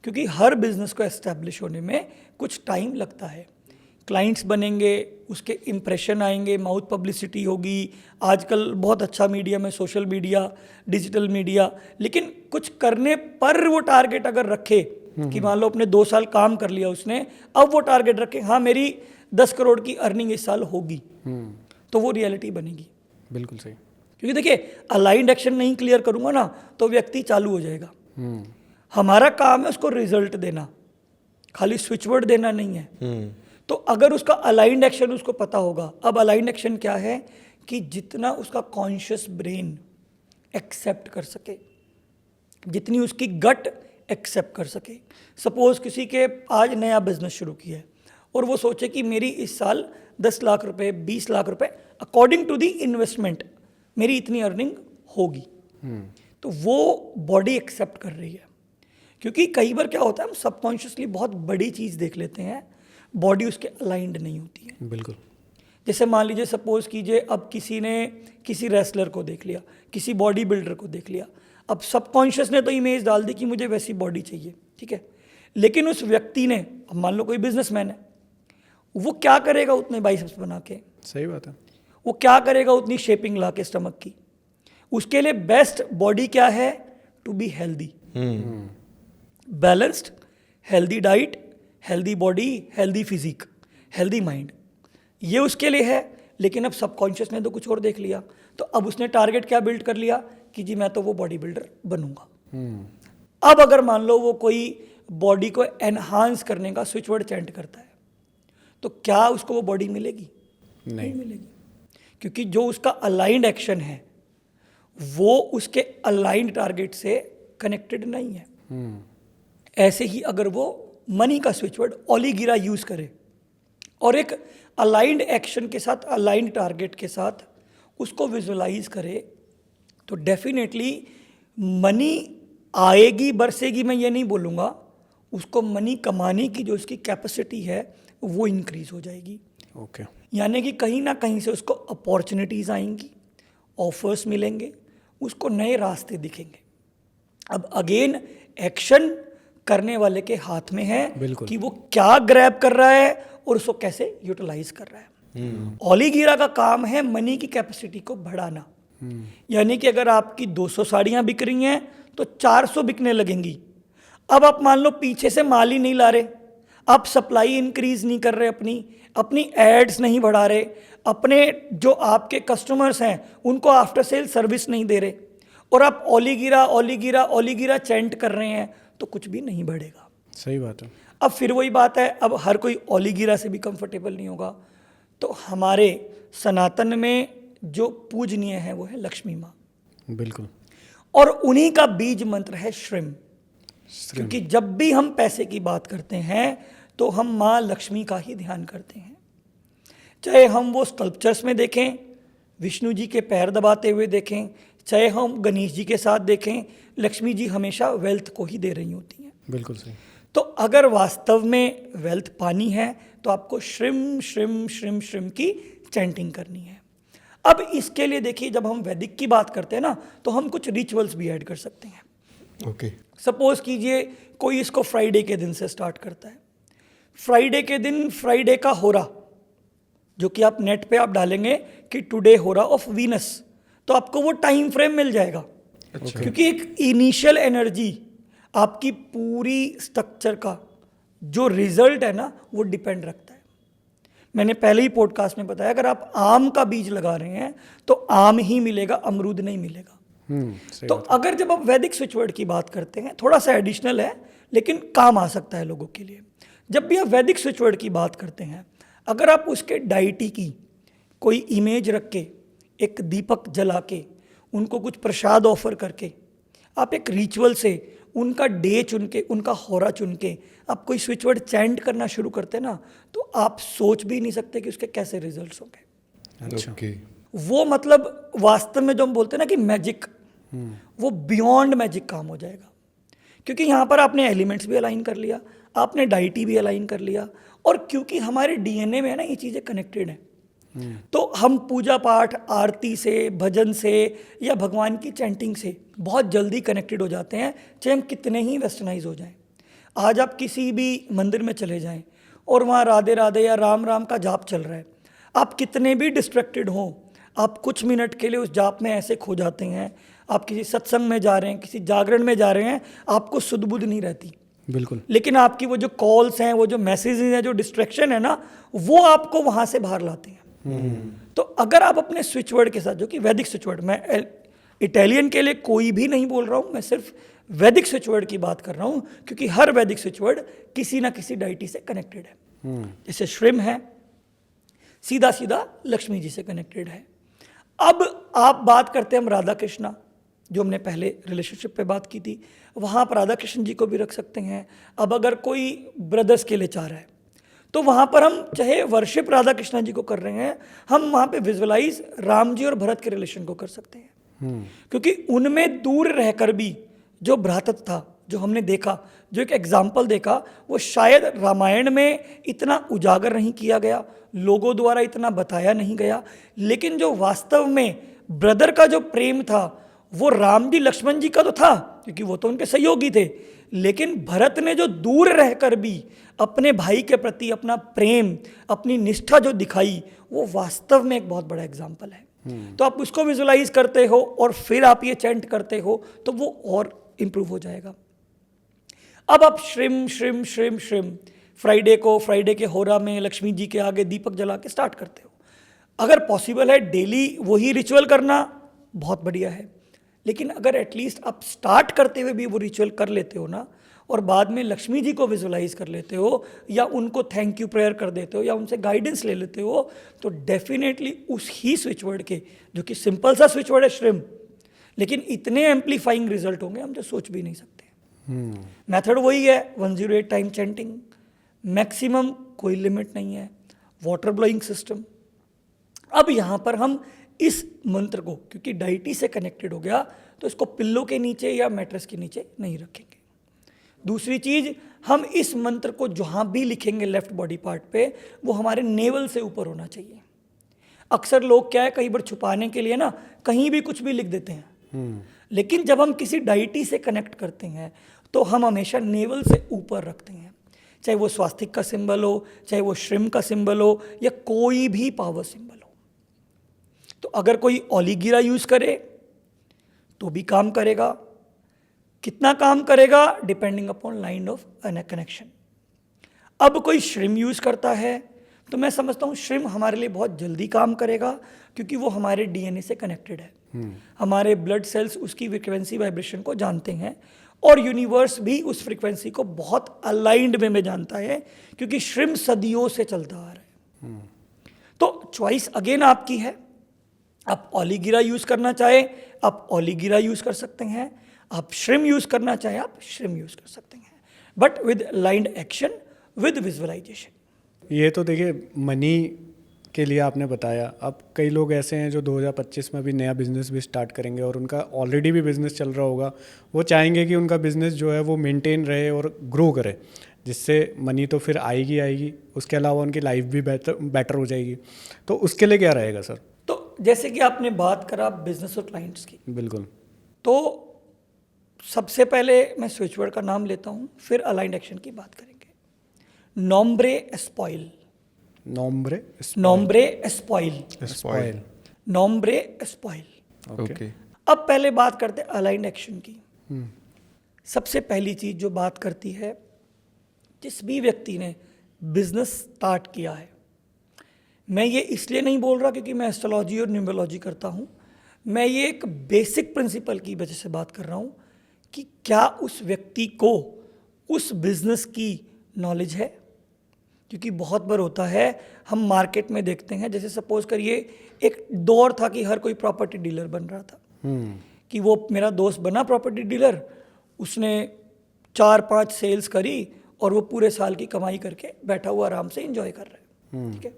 Speaker 3: क्योंकि हर बिजनेस को एस्टैब्लिश होने में कुछ टाइम लगता है। क्लाइंट्स बनेंगे, उसके इम्प्रेशन आएंगे, माउथ पब्लिसिटी होगी, आजकल बहुत अच्छा मीडियम है सोशल मीडिया, डिजिटल मीडिया, लेकिन कुछ करने पर वो टारगेट अगर रखे कि मान लो अपने 2 साल काम कर लिया उसने, अब वो टारगेट रखे, हाँ मेरी 10 करोड़ की अर्निंग इस साल होगी, तो वो रियलिटी बनेगी।
Speaker 1: बिल्कुल सही।
Speaker 3: क्योंकि देखिए, अलाइंड एक्शन नहीं क्लियर करूंगा ना तो व्यक्ति चालू हो जाएगा। हमारा काम है उसको रिजल्ट देना, खाली स्विच वर्ड देना नहीं है। तो अगर उसका अलाइंड एक्शन उसको पता होगा, अब अलाइंड एक्शन क्या है कि जितना उसका कॉन्शियस ब्रेन एक्सेप्ट कर सके, जितनी उसकी गट एक्सेप्ट कर सके। सपोज किसी के आज नया बिजनेस शुरू किया है और वो सोचे कि मेरी इस साल 10 लाख रुपए, 20 लाख रुपए अकॉर्डिंग टू द इन्वेस्टमेंट मेरी इतनी अर्निंग होगी, तो वो बॉडी एक्सेप्ट कर रही है। क्योंकि कई बार क्या होता है, हम सबकॉन्शियसली बहुत बड़ी चीज़ देख लेते हैं, बॉडी उसके अलाइंड नहीं होती है।
Speaker 1: बिल्कुल।
Speaker 3: जैसे मान लीजिए, सपोज कीजिए, अब किसी ने किसी रेसलर को देख लिया, किसी बॉडी बिल्डर को देख लिया, अब सबकॉन्शियस ने तो इमेज डाल दी कि मुझे वैसी बॉडी चाहिए, ठीक है, लेकिन उस व्यक्ति ने, अब मान लो कोई बिजनेसमैन है, वो क्या करेगा उतने बाइसेप्स बना के,
Speaker 1: सही बात है,
Speaker 3: वो क्या करेगा उतनी शेपिंग ला के स्टमक की। उसके लिए बेस्ट बॉडी क्या है, to be healthy, balanced, healthy diet, healthy body, healthy physique, healthy mind, ये उसके लिए है। लेकिन अब सबकॉन्शियस ने तो कुछ और देख लिया, तो अब उसने टारगेट क्या बिल्ड कर लिया कि जी मैं तो वो बॉडी बिल्डर बनूंगा। अब अगर मान लो वो कोई बॉडी को एनहांस करने का स्विच वर्ड चैंट करता है, तो क्या उसको वो बॉडी मिलेगी? नहीं मिलेगी, क्योंकि जो उसका अलाइंड एक्शन है वो उसके अलाइंड टारगेट से कनेक्टेड नहीं है। ऐसे ही अगर वो मनी का स्विच वर्ड ओलिगिरा यूज करे और एक अलाइंड एक्शन के साथ, अलाइंड टारगेट के साथ उसको विजुअलाइज करे, तो डेफिनेटली मनी आएगी, बरसेगी मैं ये नहीं बोलूँगा, उसको मनी कमाने की जो उसकी कैपेसिटी है वो इंक्रीज हो जाएगी।
Speaker 1: ओके।
Speaker 3: यानी कि कहीं ना कहीं से उसको अपॉर्चुनिटीज़ आएंगी, ऑफर्स मिलेंगे, उसको नए रास्ते दिखेंगे। अब अगेन एक्शन करने वाले के हाथ में है कि वो क्या ग्रैब कर रहा है और उसको कैसे यूटिलाइज कर रहा है। ओलिगिरा का काम है मनी की कैपेसिटी को बढ़ाना। यानी कि अगर आपकी 200 साड़ियाँ बिक रही हैं तो 400 बिकने लगेंगी। अब आप मान लो पीछे से माल ही नहीं ला रहे, आप सप्लाई इंक्रीज नहीं कर रहे, अपनी एड्स नहीं बढ़ा रहे, अपने जो आपके कस्टमर्स हैं उनको आफ्टर सेल सर्विस नहीं दे रहे, और आप ओलिगिरा ओलिगिरा ओलिगिरा चैंट कर रहे हैं, तो कुछ भी नहीं बढ़ेगा।
Speaker 1: सही बात है।
Speaker 3: अब फिर वही बात है, अब हर कोई ओलिगिरा से भी कंफर्टेबल नहीं होगा, तो हमारे सनातन में जो पूजनीय है वो है लक्ष्मी माँ।
Speaker 1: बिल्कुल।
Speaker 3: और उन्हीं का बीज मंत्र है श्रिम। क्योंकि जब भी हम पैसे की बात करते हैं तो हम माँ लक्ष्मी का ही ध्यान करते हैं। चाहे हम वो स्कल्पचर्स में देखें, विष्णु जी के पैर दबाते हुए देखें, चाहे हम गणेश जी के साथ देखें, लक्ष्मी जी हमेशा वेल्थ को ही दे रही होती हैं।
Speaker 1: बिल्कुल सही।
Speaker 3: तो अगर वास्तव में वेल्थ पानी है तो आपको श्रिम श्रिम श्रिम श्रिम की चैंटिंग करनी है। अब इसके लिए देखिए, जब हम वैदिक की बात करते हैं ना, तो हम कुछ रिचुअल्स भी ऐड कर सकते हैं।
Speaker 2: ओके।
Speaker 3: सपोज कीजिए कोई इसको फ्राइडे के दिन से स्टार्ट करता है। फ्राइडे के दिन फ्राइडे का होरा, जो कि आप नेट पे आप डालेंगे कि टुडे होरा ऑफ वीनस, तो आपको वो टाइम फ्रेम मिल जाएगा।
Speaker 2: अच्छा।
Speaker 3: क्योंकि एक इनिशियल एनर्जी, आपकी पूरी स्ट्रक्चर का जो रिजल्ट है ना, वो डिपेंड रखता है। मैंने पहले ही पॉडकास्ट में बताया, अगर आप आम का बीज लगा रहे हैं तो आम ही मिलेगा, अमरूद नहीं मिलेगा। तो अगर जब आप वैदिक स्विच वर्ड की बात करते हैं, थोड़ा सा एडिशनल है लेकिन काम आ सकता है लोगों के लिए। जब भी आप वैदिक स्विच वर्ड की बात करते हैं, अगर आप उसके डाइटी की कोई इमेज रख के, एक दीपक जला के, उनको कुछ प्रसाद ऑफर करके, आप एक रिचुअल से उनका डे चुन के, उनका होरा चुन के आप कोई स्विच वर्ड चैंट करना शुरू करते हैं ना, तो आप सोच भी नहीं सकते कि उसके कैसे रिजल्ट्स होंगे।
Speaker 1: अच्छा।
Speaker 2: ओके।
Speaker 3: वो मतलब वास्तव में जो हम बोलते हैं ना कि मैजिक, वो बियॉन्ड मैजिक काम हो जाएगा। क्योंकि यहाँ पर आपने एलिमेंट्स भी अलाइन कर लिया, आपने डाइटी भी अलाइन कर लिया, और क्योंकि हमारे डीएनए में है ना ये चीज़ें कनेक्टेड हैं, तो हम पूजा पाठ, आरती से, भजन से या भगवान की चैंटिंग से बहुत जल्दी कनेक्टेड हो जाते हैं, चाहे हम कितने ही वेस्टर्नाइज हो जाएं। आज आप किसी भी मंदिर में चले जाएं और वहाँ राधे राधे या राम राम का जाप चल रहा है, आप कितने भी डिस्ट्रैक्टेड हों, आप कुछ मिनट के लिए उस जाप में ऐसे खो जाते हैं। आप किसी सत्संग में जा रहे हैं, किसी जागरण में जा रहे हैं, आपको सुध बुध नहीं रहती।
Speaker 1: बिल्कुल।
Speaker 3: लेकिन आपकी वो जो कॉल्स हैं, वो जो मैसेजेस हैं, जो डिस्ट्रैक्शन है ना, वो आपको वहाँ से बाहर लाते हैं। तो अगर आप अपने स्विच वर्ड के साथ, जो कि वैदिक स्विच वर्ड, मैं इटालियन के लिए कोई भी नहीं बोल रहा हूँ, मैं सिर्फ वैदिक स्विच वर्ड की बात कर रहा हूँ, क्योंकि हर वैदिक स्विच वर्ड किसी ना किसी डाइटी से कनेक्टेड है। जैसे श्रिम है, सीधा सीधा लक्ष्मी जी से कनेक्टेड है। अब आप बात करते हैं हम राधा कृष्णा, जो हमने पहले रिलेशनशिप पे बात की थी, वहाँ पर राधा कृष्ण जी को भी रख सकते हैं। अब अगर कोई ब्रदर्स के लिए चाह रहा है, तो वहाँ पर हम चाहे वर्शिप राधा कृष्णा जी को कर रहे हैं, हम वहाँ पे विजुअलाइज राम जी और भरत के रिलेशन को कर सकते हैं। क्योंकि उनमें दूर रहकर भी जो भ्रातृत्व था, जो हमने देखा, जो एक एग्जाम्पल देखा, वो शायद रामायण में इतना उजागर नहीं किया गया, लोगों द्वारा इतना बताया नहीं गया, लेकिन जो वास्तव में ब्रदर का जो प्रेम था, वो राम जी लक्ष्मण जी का तो था, क्योंकि वो तो उनके सहयोगी थे, लेकिन भरत ने जो दूर रहकर भी अपने भाई के प्रति अपना प्रेम, अपनी निष्ठा जो दिखाई, वो वास्तव में एक बहुत बड़ा एग्जाम्पल है। तो आप उसको विजुलाइज करते हो और फिर आप ये चैंट करते हो, तो वो और इंप्रूव हो जाएगा। अब आप shrimp shrimp shrimp shrimp Friday को, फ्राइडे के होरा में लक्ष्मी जी के आगे दीपक जला के स्टार्ट करते हो। अगर पॉसिबल है डेली वही रिचुअल करना, बहुत बढ़िया है। लेकिन अगर एटलीस्ट आप स्टार्ट करते हुए भी वो रिचुअल कर लेते हो ना, और बाद में लक्ष्मी जी को विजुलाइज कर लेते हो, या उनको थैंक यू प्रेयर कर देते हो, या उनसे गाइडेंस ले लेते हो, तो डेफिनेटली उस ही स्विच वर्ड के, जो कि सिंपल सा स्विच वर्ड है श्रिम, लेकिन इतने एम्पलीफाइंग रिजल्ट होंगे हम जो सोच भी नहीं सकते। मेथड वही है, 108 टाइम चैंटिंग, मैक्सिमम कोई लिमिट नहीं है, वाटर ब्लोइंग सिस्टम। अब यहाँ पर हम इस मंत्र को, क्योंकि डाइटी से कनेक्टेड हो गया, तो इसको पिल्लो के नीचे या मैट्रेस के नीचे नहीं रखेंगे। दूसरी चीज, हम इस मंत्र को जहाँ भी लिखेंगे लेफ्ट बॉडी पार्ट पे, वो हमारे नेवल से ऊपर होना चाहिए। अक्सर लोग क्या है, कई बार छुपाने के लिए ना कहीं भी कुछ भी लिख देते हैं, लेकिन जब हम किसी डाइटी से कनेक्ट करते हैं तो हम हमेशा नेवल से ऊपर रखते हैं, चाहे वो स्वास्तिक का सिंबल हो, चाहे वो श्रिम का सिंबल हो, या कोई भी पावर सिंबल हो। तो अगर कोई ओलिगीरा यूज करे तो भी काम करेगा। कितना काम करेगा, depending upon line of connection. अब कोई श्रिम यूज करता है तो मैं समझता हूँ श्रिम हमारे लिए बहुत जल्दी काम करेगा, क्योंकि वो हमारे डीएनए से कनेक्टेड है। हमारे ब्लड सेल्स उसकी फ्रिक्वेंसी वाइब्रेशन को जानते हैं, और यूनिवर्स भी उस फ्रिक्वेंसी को बहुत अलाइंड वे में जानता है, क्योंकि श्रिम सदियों से चलता आ रहा है। तो चॉइस अगेन आपकी है, आप ओलिगीरा यूज करना चाहे आप ओलिगीरा यूज कर सकते हैं, आप श्रिम यूज करना चाहे आप श्रिम यूज कर सकते हैं, but with lined action, with visualisation.
Speaker 1: ये तो देखिए मनी के लिए आपने बताया। अब कई लोग ऐसे हैं जो 2025 में भी नया बिज़नेस भी स्टार्ट करेंगे और उनका ऑलरेडी भी बिज़नेस चल रहा होगा, वो चाहेंगे कि उनका बिज़नेस जो है वो मेंटेन रहे और ग्रो करे, जिससे मनी तो फिर आएगी, उसके अलावा उनकी लाइफ भी बेटर हो जाएगी। तो उसके लिए क्या रहेगा सर?
Speaker 3: तो जैसे कि आपने बात करा बिजनेस और क्लाइंट्स की,
Speaker 1: बिल्कुल।
Speaker 3: तो सबसे पहले मैं स्विचवर्ड का नाम लेता हूँ, फिर अलाइंड एक्शन की बात करेंगे। नॉम्ब्रे एस्पॉइल,
Speaker 1: नॉम्ब्रे
Speaker 3: एस्पॉइल,
Speaker 2: स्पॉइल।
Speaker 3: नॉम्ब्रे एस्पॉइल।
Speaker 2: ओके।
Speaker 3: अब पहले बात करते हैं अलाइंड एक्शन की। सबसे पहली चीज जो बात करती है, जिस भी व्यक्ति ने बिजनेस स्टार्ट किया है, मैं ये इसलिए नहीं बोल रहा क्योंकि मैं एस्ट्रोलॉजी और न्यूमरोलॉजी करता हूँ, मैं ये एक बेसिक प्रिंसिपल की वजह से बात कर रहा हूँ कि क्या उस व्यक्ति को उस बिजनेस की नॉलेज है। क्योंकि बहुत बार होता है, हम मार्केट में देखते हैं, जैसे सपोज करिए एक दौर था कि हर कोई प्रॉपर्टी डीलर बन रहा था, कि वो मेरा दोस्त बना प्रॉपर्टी डीलर, उसने 4-5 सेल्स करी और वो पूरे साल की कमाई करके बैठा हुआ आराम से एंजॉय कर रहे हैं। ठीक है,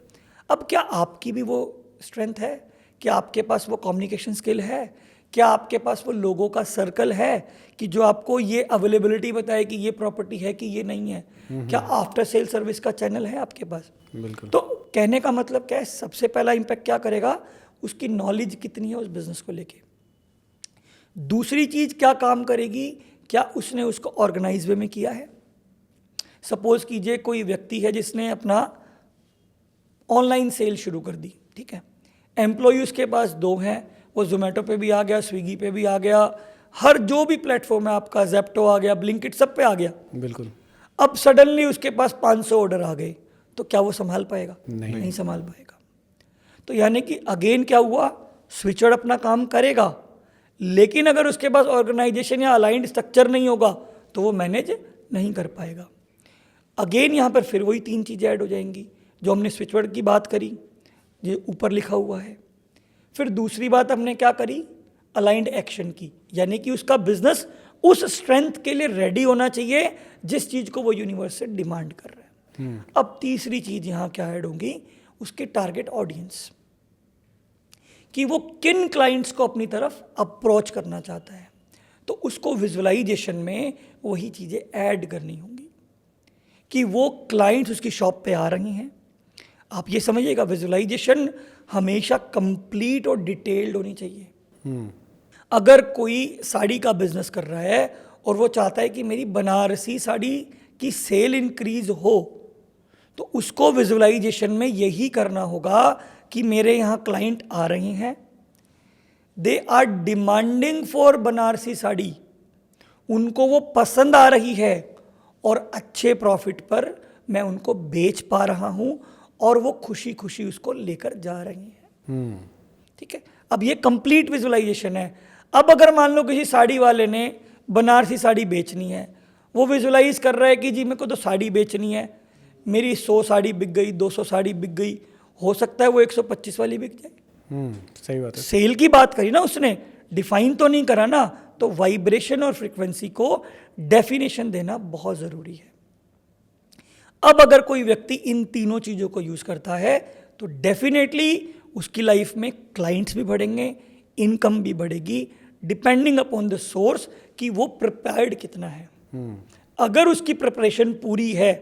Speaker 3: अब क्या आपकी भी वो स्ट्रेंथ है? क्या आपके पास वो कम्युनिकेशन स्किल है? क्या आपके पास वो लोगों का सर्कल है कि जो आपको ये अवेलेबिलिटी बताए कि ये प्रॉपर्टी है कि ये नहीं है? क्या आफ्टर सेल सर्विस का चैनल है आपके पास?
Speaker 1: बिल्कुल।
Speaker 3: तो कहने का मतलब क्या है, सबसे पहला इम्पैक्ट क्या करेगा, उसकी नॉलेज कितनी है उस बिजनेस को लेके। दूसरी चीज क्या काम करेगी, क्या उसने उसको ऑर्गेनाइज वे में किया है। सपोज कीजिए कोई व्यक्ति है जिसने अपना ऑनलाइन सेल शुरू कर दी, ठीक है, एम्प्लॉय उसके पास 2 हैं, वो जोमेटो पे भी आ गया, स्विगी पे भी आ गया, हर जो भी प्लेटफॉर्म है आपका, जेप्टो आ गया, ब्लिंकिट, सब पे आ गया।
Speaker 1: बिल्कुल।
Speaker 3: अब सडनली उसके पास 500 ऑर्डर आ गए, तो क्या वो संभाल पाएगा? नहीं संभाल पाएगा। तो यानी कि अगेन क्या हुआ, स्विचर अपना काम करेगा, लेकिन अगर उसके पास ऑर्गेनाइजेशन या अलाइंड स्ट्रक्चर नहीं होगा तो वो मैनेज नहीं कर पाएगा। अगेन यहाँ पर फिर वही 3 चीज़ें ऐड हो जाएंगी जो हमने स्विचवर्ड की बात करी, ये ऊपर लिखा हुआ है। फिर दूसरी बात हमने क्या करी, अलाइंड एक्शन की, यानी कि उसका बिजनेस उस स्ट्रेंथ के लिए रेडी होना चाहिए जिस चीज़ को वो यूनिवर्स से डिमांड कर रहा है। अब तीसरी चीज़ यहाँ क्या ऐड होगी, उसके टारगेट ऑडियंस, कि वो किन क्लाइंट्स को अपनी तरफ अप्रोच करना चाहता है। तो उसको विजुअलाइजेशन में वही चीज़ें ऐड करनी होंगी कि वो क्लाइंट्स उसकी शॉप पे आ रहे हैं। आप ये समझिएगा, विजुअलाइजेशन हमेशा कंप्लीट और डिटेल्ड होनी चाहिए। अगर कोई साड़ी का बिजनेस कर रहा है और वो चाहता है कि मेरी बनारसी साड़ी की सेल इंक्रीज हो, तो उसको विजुअलाइजेशन में यही करना होगा कि मेरे यहाँ क्लाइंट आ रहे हैं, they are demanding for Banarasi sari, उनको वो पसंद आ रही है और अच्छे प्रॉफिट पर मैं उनको बेच पा रहा हूँ और वो खुशी खुशी उसको लेकर जा रही हैं। ठीक है, अब ये कंप्लीट विजुअलाइजेशन है। अब अगर मान लो किसी साड़ी वाले ने बनारसी साड़ी बेचनी है, वो विजुअलाइज कर रहा है कि जी मेरे को तो साड़ी बेचनी है, मेरी 100 साड़ी बिक गई, 200 साड़ी बिक गई, हो सकता है वो 125 वाली बिक जाए।
Speaker 1: सही बात है।
Speaker 3: सेल की बात करी ना उसने, डिफाइन तो नहीं करा ना, तो वाइब्रेशन और फ्रीक्वेंसी को डेफिनेशन देना बहुत ज़रूरी है। अब अगर कोई व्यक्ति इन तीनों चीज़ों को यूज़ करता है तो डेफिनेटली उसकी लाइफ में क्लाइंट्स भी बढ़ेंगे, इनकम भी बढ़ेगी, डिपेंडिंग अपॉन द सोर्स कि वो प्रिपेयर्ड कितना है। अगर उसकी प्रिपरेशन पूरी है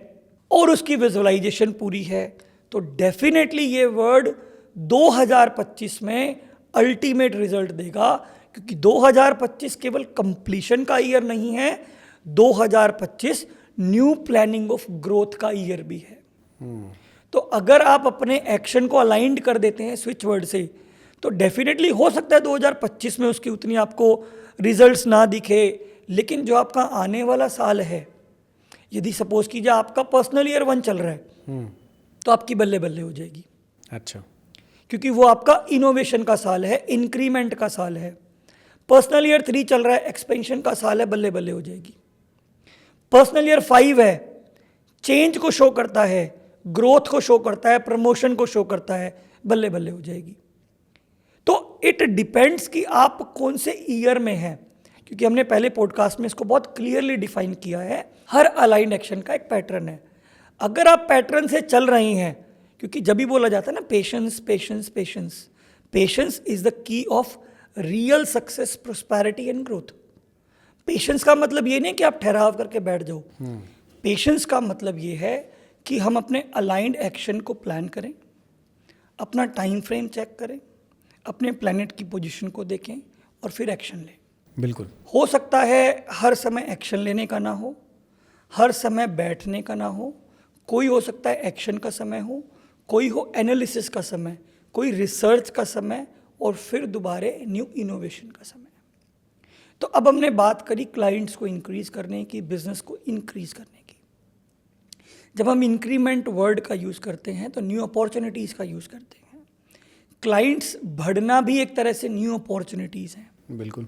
Speaker 3: और उसकी विजुअलाइजेशन पूरी है तो डेफिनेटली ये वर्ड 2025 में अल्टीमेट रिजल्ट देगा, क्योंकि 2025 केवल कंप्लीशन का ईयर नहीं है, 2025 न्यू प्लानिंग ऑफ ग्रोथ का ईयर भी है। तो अगर आप अपने एक्शन को अलाइंड कर देते हैं स्विच वर्ड से, तो डेफिनेटली हो सकता है 2025 में उसकी उतनी आपको रिजल्ट्स ना दिखे, लेकिन जो आपका आने वाला साल है, यदि सपोज कीजिए आपका पर्सनल ईयर 1 चल रहा है तो आपकी बल्ले बल्ले हो जाएगी।
Speaker 1: अच्छा,
Speaker 3: क्योंकि वो आपका इनोवेशन का साल है, इंक्रीमेंट का साल है। पर्सनल ईयर 3 चल रहा है, एक्सपेंशन का साल है, बल्ले बल्ले हो जाएगी। पर्सनल ईयर 5 है, चेंज को शो करता है, ग्रोथ को शो करता है, प्रमोशन को शो करता है, बल्ले बल्ले हो जाएगी। तो इट डिपेंड्स कि आप कौन से ईयर में हैं, क्योंकि हमने पहले पॉडकास्ट में इसको बहुत क्लियरली डिफाइन किया है। हर अलाइंड एक्शन का एक पैटर्न है। अगर आप पैटर्न से चल रहे हैं, क्योंकि जब भी बोला जाता है ना patience patience patience, patience is the key of real success, prosperity and growth. Patience का मतलब ये नहीं कि आप ठहराव करके बैठ जाओ। पेशेंस का मतलब ये है कि हम अपने अलाइंड एक्शन को प्लान करें, अपना टाइम फ्रेम चेक करें, अपने प्लैनेट की पोजीशन को देखें और फिर एक्शन लें।
Speaker 1: बिल्कुल।
Speaker 3: हो सकता है हर समय एक्शन लेने का ना हो, हर समय बैठने का ना हो, कोई हो सकता है एक्शन का समय हो, कोई हो एनालिसिस का समय, कोई रिसर्च का समय और फिर दोबारे न्यू इनोवेशन का समय। तो अब हमने बात करी क्लाइंट्स को इंक्रीज करने की, बिजनेस को इंक्रीज करने की। जब हम इंक्रीमेंट वर्ड का यूज़ करते हैं तो न्यू अपॉर्चुनिटीज़ का यूज़ करते हैं। क्लाइंट्स बढ़ना भी एक तरह से न्यू अपॉर्चुनिटीज़ हैं।
Speaker 1: बिल्कुल।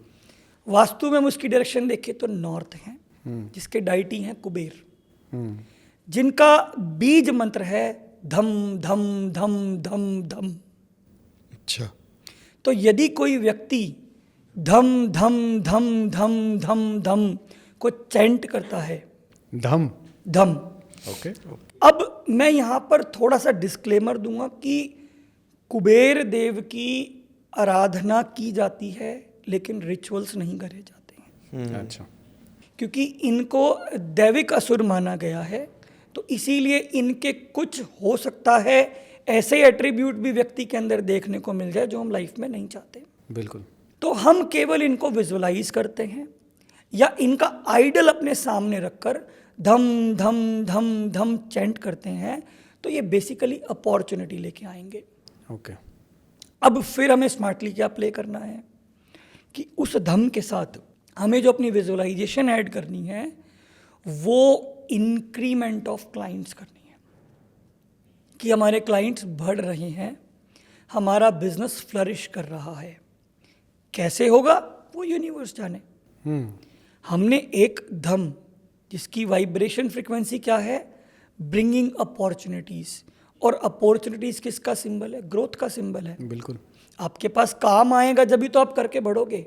Speaker 3: वास्तु में हम उसकी डायरेक्शन देखें तो नॉर्थ हैं, जिसके डाइटी हैं कुबेर, जिनका बीज मंत्र है धम धम धम धम धम।
Speaker 2: अच्छा।
Speaker 3: तो यदि कोई व्यक्ति धम धम धम धम धम धम को चैंट करता है,
Speaker 1: धम
Speaker 3: धम,
Speaker 1: ओके।
Speaker 3: अब मैं यहाँ पर थोड़ा सा डिस्क्लेमर दूंगा कि कुबेर देव की आराधना की जाती है लेकिन रिचुअल्स नहीं करे जाते हैं।
Speaker 1: अच्छा।
Speaker 3: क्योंकि इनको दैविक असुर माना गया है, तो इसीलिए इनके कुछ हो सकता है ऐसे एट्रीब्यूट भी व्यक्ति के अंदर देखने को मिल जाए जो हम लाइफ में नहीं चाहते।
Speaker 1: बिल्कुल।
Speaker 3: तो हम केवल इनको विजुअलाइज करते हैं या इनका आइडल अपने सामने रखकर धम धम धम धम चैंट करते हैं, तो ये बेसिकली अपॉर्चुनिटी लेके आएंगे।
Speaker 1: ओके।
Speaker 3: अब फिर हमें स्मार्टली क्या प्ले करना है कि उस धम के साथ हमें जो अपनी विजुअलाइजेशन ऐड करनी है वो इंक्रीमेंट ऑफ क्लाइंट्स करनी है कि हमारे क्लाइंट्स बढ़ रहे हैं, हमारा बिजनेस फ्लरिश कर रहा है। कैसे होगा वो यूनिवर्स जाने। हमने एक धम जिसकी वाइब्रेशन फ्रीक्वेंसी क्या है, ब्रिंगिंग अपॉर्चुनिटीज, और अपॉर्चुनिटीज किसका सिंबल है, ग्रोथ का सिंबल है।
Speaker 1: बिल्कुल।
Speaker 3: आपके पास काम आएगा जब भी तो आप करके बढ़ोगे।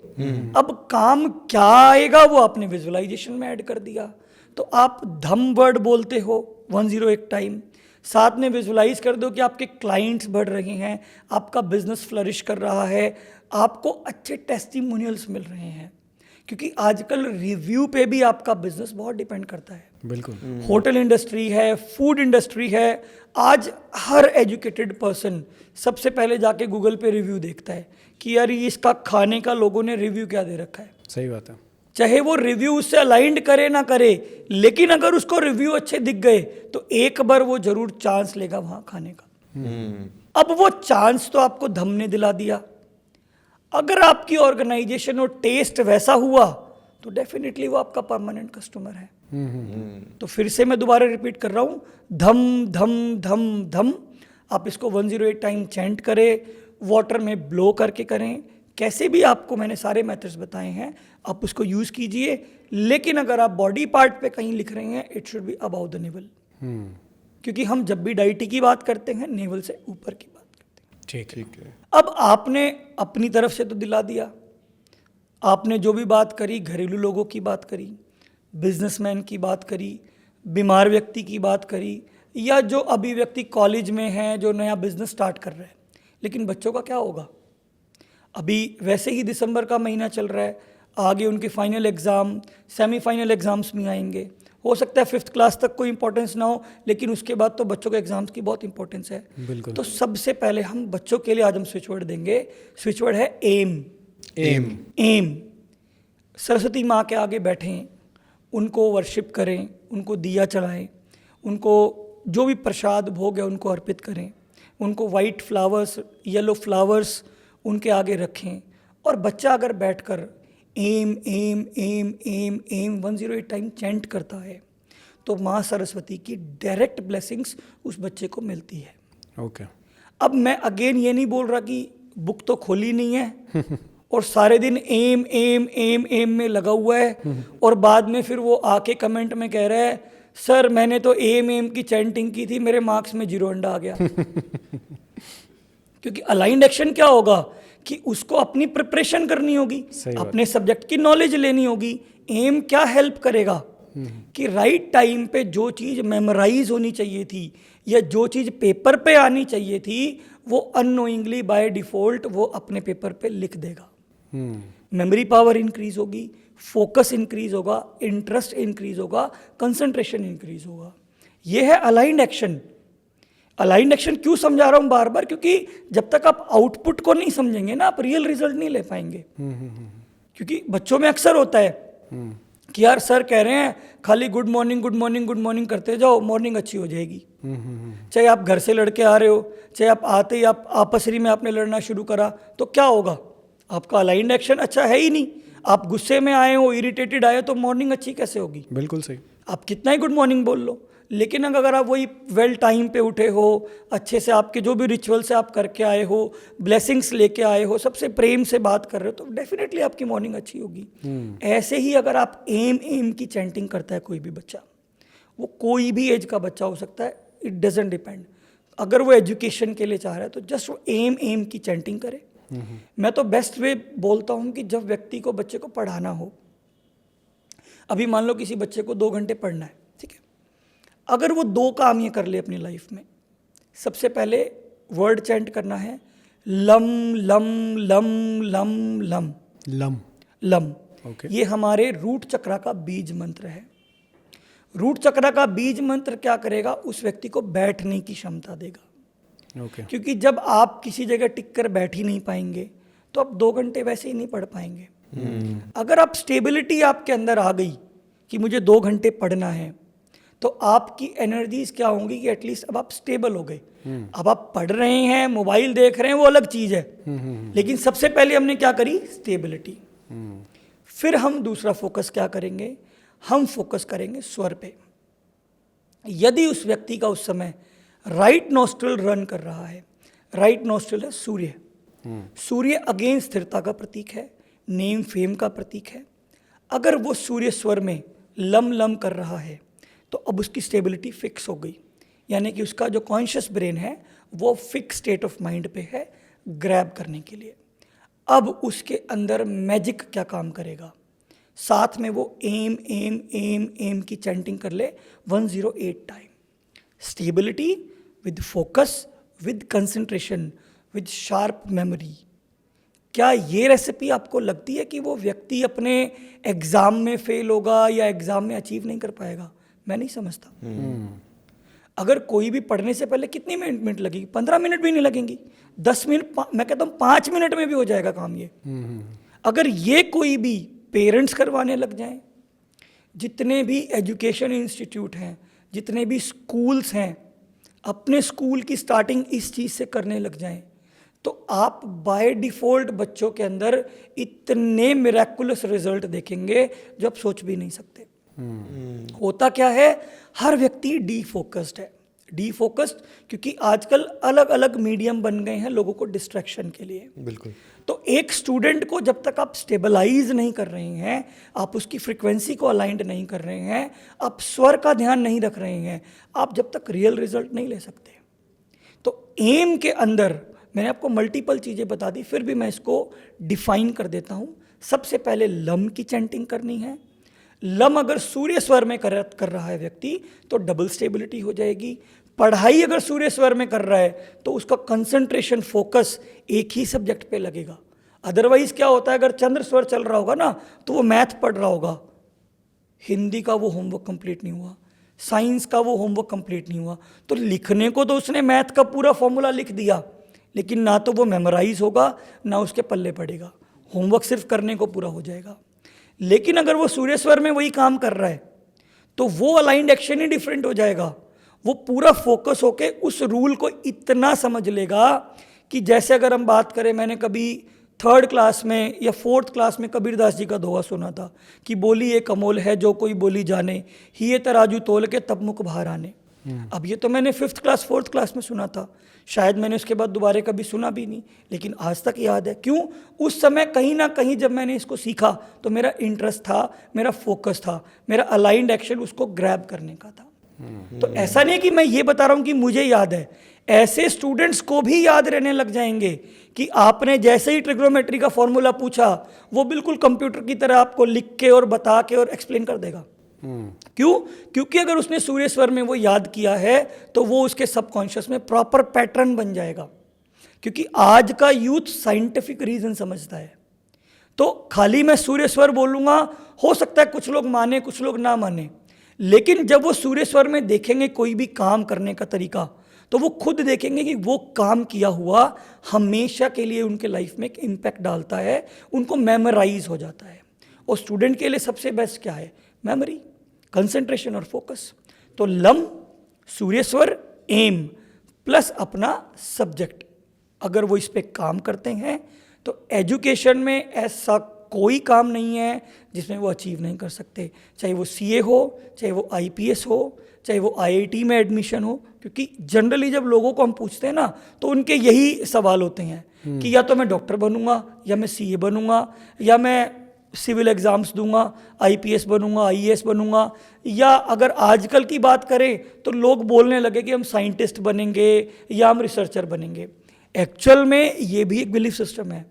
Speaker 3: अब काम क्या आएगा वो आपने विजुअलाइजेशन में ऐड कर दिया, तो आप धम वर्ड बोलते हो 101 टाइम, साथ में विजुअलाइज कर दो कि आपके क्लाइंट्स बढ़ रहे हैं, आपका बिजनेस फ्लरिश कर रहा है, आपको अच्छे टेस्टिमोनियल्स मिल रहे हैं। क्योंकि आजकल रिव्यू पे भी आपका बिजनेस बहुत डिपेंड करता है।
Speaker 1: बिल्कुल।
Speaker 3: होटल इंडस्ट्री है, फूड इंडस्ट्री है, आज हर एजुकेटेड पर्सन सबसे पहले जाके गूगल पे रिव्यू देखता है कि यार ये इसका खाने का लोगों ने रिव्यू क्या दे रखा है।
Speaker 1: सही बात है।
Speaker 3: चाहे वो रिव्यू उससे अलाइंड करे ना करे, लेकिन अगर उसको रिव्यू अच्छे दिख गए तो एक बार वो जरूर चांस लेगा वहां खाने का। अब वो चांस तो आपको धम ने दिला दिया। अगर आपकी ऑर्गेनाइजेशन और टेस्ट वैसा हुआ तो डेफिनेटली वो आपका परमानेंट कस्टमर है। तो फिर से मैं दोबारा रिपीट कर रहा हूं, धम धम धम धम। आप इसको 108 टाइम चैंट करें, वाटर में ब्लो करके करें, कैसे भी आपको मैंने सारे मेथड्स बताए हैं, आप उसको यूज कीजिए। लेकिन अगर आप बॉडी पार्ट पे कहीं लिख रहे हैं, it should be about the naval, क्योंकि हम जब भी डाइटी की बात करते हैं नेवल से ऊपर की बात करते हैं।
Speaker 1: ठीक है।
Speaker 3: अब आपने अपनी तरफ से तो दिला दिया, आपने जो भी बात करी, घरेलू लोगों की बात करी, बिजनेसमैन की बात करी, बीमार व्यक्ति की बात करी, या जो अभी व्यक्ति कॉलेज में है जो नया बिजनेस स्टार्ट कर रहा है। लेकिन बच्चों का क्या होगा? अभी वैसे ही दिसंबर का महीना चल रहा है, आगे उनके फाइनल एग्ज़ाम, सेमीफाइनल एग्ज़ाम्स भी आएंगे। हो सकता है 5th क्लास तक कोई इंपॉर्टेंस ना हो, लेकिन उसके बाद तो बच्चों के एग्जाम्स की बहुत इंपॉर्टेंस है।
Speaker 1: बिल्कुल।
Speaker 3: तो सबसे पहले हम बच्चों के लिए आज हम स्विच वर्ड देंगे। स्विच वर्ड है एम।
Speaker 1: एम।
Speaker 3: एम। सरस्वती माँ के आगे बैठें, उनको वर्शिप करें, उनको दिया चढ़ाएं, उनको जो भी प्रसाद भोग है उनको अर्पित करें, उनको वाइट फ्लावर्स, येलो फ्लावर्स उनके आगे रखें। और बच्चा अगर बैठकर एम एम एम एम एम 108 टाइम चैंट करता है तो माँ सरस्वती की डायरेक्ट ब्लेसिंग्स उस बच्चे को मिलती है।
Speaker 1: ओके।
Speaker 3: अब मैं अगेन ये नहीं बोल रहा कि बुक तो खोली नहीं है और सारे दिन एम एम एम एम में लगा हुआ है और बाद में फिर वो आके कमेंट में कह रहा है सर मैंने तो एम एम की चैंटिंग की थी, मेरे मार्क्स में 0 अंडा आ गया। क्योंकि अलाइंड एक्शन क्या होगा कि उसको अपनी प्रिपरेशन करनी होगी, अपने सब्जेक्ट की नॉलेज लेनी होगी। एम क्या हेल्प करेगा? कि राइट टाइम पे जो चीज़ मेमोराइज होनी चाहिए थी या जो चीज़ पेपर पे आनी चाहिए थी वो अननोइंगली बाय डिफ़ॉल्ट वो अपने पेपर पे लिख देगा। मेमोरी पावर इंक्रीज होगी, फोकस इंक्रीज होगा, इंटरेस्ट इंक्रीज होगा, कंसंट्रेशन इंक्रीज होगा। ये है अलाइंड एक्शन। अलाइंड एक्शन क्यों समझा रहा हूँ बार बार, क्योंकि जब तक आप आउटपुट को नहीं समझेंगे ना आप रियल रिजल्ट नहीं ले पाएंगे। क्योंकि बच्चों में अक्सर होता है कि यार सर कह रहे हैं खाली good morning good morning good morning करते जाओ, मॉर्निंग अच्छी हो जाएगी। चाहे आप घर से लड़के आ रहे हो, चाहे आप आते ही आप आपसरी में आपने लड़ना शुरू करा, तो क्या होगा? आपका अलाइंड एक्शन अच्छा है ही नहीं। आप गुस्से में आए हो, इरिटेटेड आए हो, तो मॉर्निंग अच्छी कैसे होगी?
Speaker 1: बिल्कुल सही।
Speaker 3: आप कितना ही गुड मॉर्निंग बोल लो, लेकिन अगर आप वही वेल टाइम पे उठे हो, अच्छे से आपके जो भी रिचुअल से आप करके आए हो, ब्लेसिंग्स लेके आए हो, सबसे प्रेम से बात कर रहे हो, तो डेफिनेटली आपकी मॉर्निंग अच्छी होगी। ऐसे ही अगर आप एम की चैंटिंग करता है कोई भी बच्चा, वो कोई भी एज का बच्चा हो सकता है, इट डजेंट डिपेंड। अगर वो एजुकेशन के लिए चाह रहा है तो जस्ट वो एम की चैंटिंग करे। मैं तो बेस्ट वे बोलता हूँ कि जब व्यक्ति को बच्चे को पढ़ाना हो, अभी मान लो किसी बच्चे को 2 घंटे पढ़ना है, ठीक है, अगर वो 2 काम ये कर ले अपनी लाइफ में, सबसे पहले वर्ड चैंट करना है lump lump lump lump lump
Speaker 1: lump
Speaker 3: lump.
Speaker 1: Okay.
Speaker 3: ये हमारे रूट चक्रा का बीज मंत्र है। रूट चक्रा का बीज मंत्र क्या करेगा? उस व्यक्ति को बैठने की क्षमता देगा।
Speaker 1: Okay.
Speaker 3: क्योंकि जब आप किसी जगह टिक कर बैठ ही नहीं पाएंगे तो आप 2 घंटे वैसे ही नहीं पढ़ पाएंगे। अगर आप स्टेबिलिटी आपके अंदर आ गई कि मुझे 2 घंटे पढ़ना है, तो आपकी एनर्जीज क्या होंगी कि एटलीस्ट अब आप स्टेबल हो गए। अब आप पढ़ रहे हैं, मोबाइल देख रहे हैं, वो अलग चीज़ है, लेकिन सबसे पहले हमने क्या करी? स्टेबिलिटी। फिर हम दूसरा फोकस क्या करेंगे? हम फोकस करेंगे स्वर पे। यदि उस व्यक्ति का उस समय राइट नोस्ट्रल रन कर रहा है, राइट नोस्ट्रल है सूर्य, सूर्य अगेन स्थिरता का प्रतीक है, नेम फेम का प्रतीक है। अगर वो सूर्य स्वर में लम लम कर रहा है तो अब उसकी स्टेबिलिटी फिक्स हो गई, यानी कि उसका जो कॉन्शियस ब्रेन है वो फिक्स स्टेट ऑफ माइंड पे है ग्रैब करने के लिए। अब उसके अंदर मैजिक क्या काम करेगा? साथ में वो एम एम एम एम की चैंटिंग कर ले 108 time. Stability with focus, with concentration, with sharp memory. क्या ये रेसिपी आपको लगती है कि वो व्यक्ति अपने एग्ज़ाम में फेल होगा या एग्ज़ाम में अचीव नहीं कर पाएगा? मैं नहीं समझता। अगर कोई भी पढ़ने से पहले कितनी मिनट लगेगी? 15 मिनट भी नहीं लगेंगी, 10 मिनट, मैं कहता हूँ 5 मिनट में भी हो जाएगा काम ये। अगर ये कोई भी पेरेंट्स करवाने लग जाएं, जितने भी एजुकेशन इंस्टीट्यूट हैं, जितने भी स्कूल्स हैं, अपने स्कूल की स्टार्टिंग इस चीज़ से करने लग जाएं, तो आप बाय डिफ़ॉल्ट बच्चों के अंदर इतने मिरेकुलस रिजल्ट देखेंगे जो आप सोच भी नहीं सकते। होता क्या है? हर व्यक्ति डीफोकस्ड है। डीफोकस्ड क्योंकि आजकल अलग अलग मीडियम बन गए हैं लोगों को डिस्ट्रैक्शन के लिए।
Speaker 2: बिल्कुल।
Speaker 3: तो एक स्टूडेंट को जब तक आप स्टेबलाइज नहीं कर रहे हैं, आप उसकी फ्रिक्वेंसी को अलाइंड नहीं कर रहे हैं, आप स्वर का ध्यान नहीं रख रहे हैं, आप जब तक रियल रिजल्ट नहीं ले सकते। तो एम के अंदर मैंने आपको मल्टीपल चीज़ें बता दी, फिर भी मैं इसको डिफाइन कर देता हूँ। सबसे पहले लम की चैंटिंग करनी है। लम अगर सूर्य स्वर में कर रहा है व्यक्ति तो डबल स्टेबिलिटी हो जाएगी। पढ़ाई अगर सूर्य स्वर में कर रहा है तो उसका कंसंट्रेशन, फोकस एक ही सब्जेक्ट पे लगेगा। अदरवाइज क्या होता है? अगर चंद्र स्वर चल रहा होगा ना तो वो मैथ पढ़ रहा होगा, हिंदी का वो होमवर्क कंप्लीट नहीं हुआ, साइंस का वो होमवर्क कंप्लीट नहीं हुआ, तो लिखने को तो उसने मैथ का पूरा फॉर्मूला लिख दिया, लेकिन ना तो वो मेमोराइज होगा ना उसके पल्ले पड़ेगा, होमवर्क सिर्फ करने को पूरा हो जाएगा। लेकिन अगर वो सूर्य स्वर में वही काम कर रहा है तो वो अलाइंड एक्शन ही डिफरेंट हो जाएगा। वो पूरा फोकस होके उस रूल को इतना समझ लेगा कि जैसे अगर हम बात करें, मैंने कभी 3rd क्लास में या 4th क्लास में कबीरदास जी का दोहा सुना था कि बोली एक अमोल है जो कोई बोली जाने, हिये तराजू तोल के तब मुख बाहर आने। अब ये तो मैंने 5th क्लास 4th क्लास में सुना था, शायद मैंने उसके बाद दोबारा कभी सुना भी नहीं, लेकिन आज तक याद है। क्यों? उस समय कहीं ना कहीं जब मैंने इसको सीखा तो मेरा इंटरेस्ट था, मेरा फोकस था, मेरा अलाइंड एक्शन उसको ग्रैब करने का था। तो ऐसा नहीं कि मैं ये बता रहा हूँ कि मुझे याद है, ऐसे स्टूडेंट्स को भी याद रहने लग जाएंगे कि आपने जैसे ही ट्रिग्नोमेट्री का फॉर्मूला पूछा वो बिल्कुल कंप्यूटर की तरह आपको लिख के और बता के और एक्सप्लेन कर देगा। क्यों? क्योंकि अगर उसने सूर्य स्वर में वो याद किया है तो वो उसके सबकॉन्शियस में प्रॉपर पैटर्न बन जाएगा। क्योंकि आज का यूथ साइंटिफिक रीजन समझता है, तो खाली मैं सूर्य स्वर बोलूँगा, हो सकता है कुछ लोग माने कुछ लोग ना माने, लेकिन जब वो सूर्य स्वर में देखेंगे कोई भी काम करने का तरीका, तो वो खुद देखेंगे कि वो काम किया हुआ हमेशा के लिए उनके लाइफ में एक इम्पैक्ट डालता है, उनको मेमोराइज हो जाता है। और स्टूडेंट के लिए सबसे बेस्ट क्या है? मेमोरी, कंसंट्रेशन और फोकस। तो लम, सूर्य स्वर, एम प्लस अपना सब्जेक्ट, अगर वो इस पे काम करते हैं तो एजुकेशन में ऐसा कोई काम नहीं है जिसमें वो अचीव नहीं कर सकते। चाहे वो सीए हो, चाहे वो आईपीएस हो, चाहे वो आईआईटी में एडमिशन हो। क्योंकि जनरली जब लोगों को हम पूछते हैं ना, तो उनके यही सवाल होते हैं कि या तो मैं डॉक्टर बनूंगा, या मैं सीए बनूंगा, या मैं सिविल एग्ज़ाम्स दूंगा, आईपीएस बनूंगा, आईएएस बनूंगा, या अगर आजकल की बात करें तो लोग बोलने लगे कि हम साइंटिस्ट बनेंगे या हम रिसर्चर बनेंगे। एक्चुअल में ये भी एक बिलीफ सिस्टम है,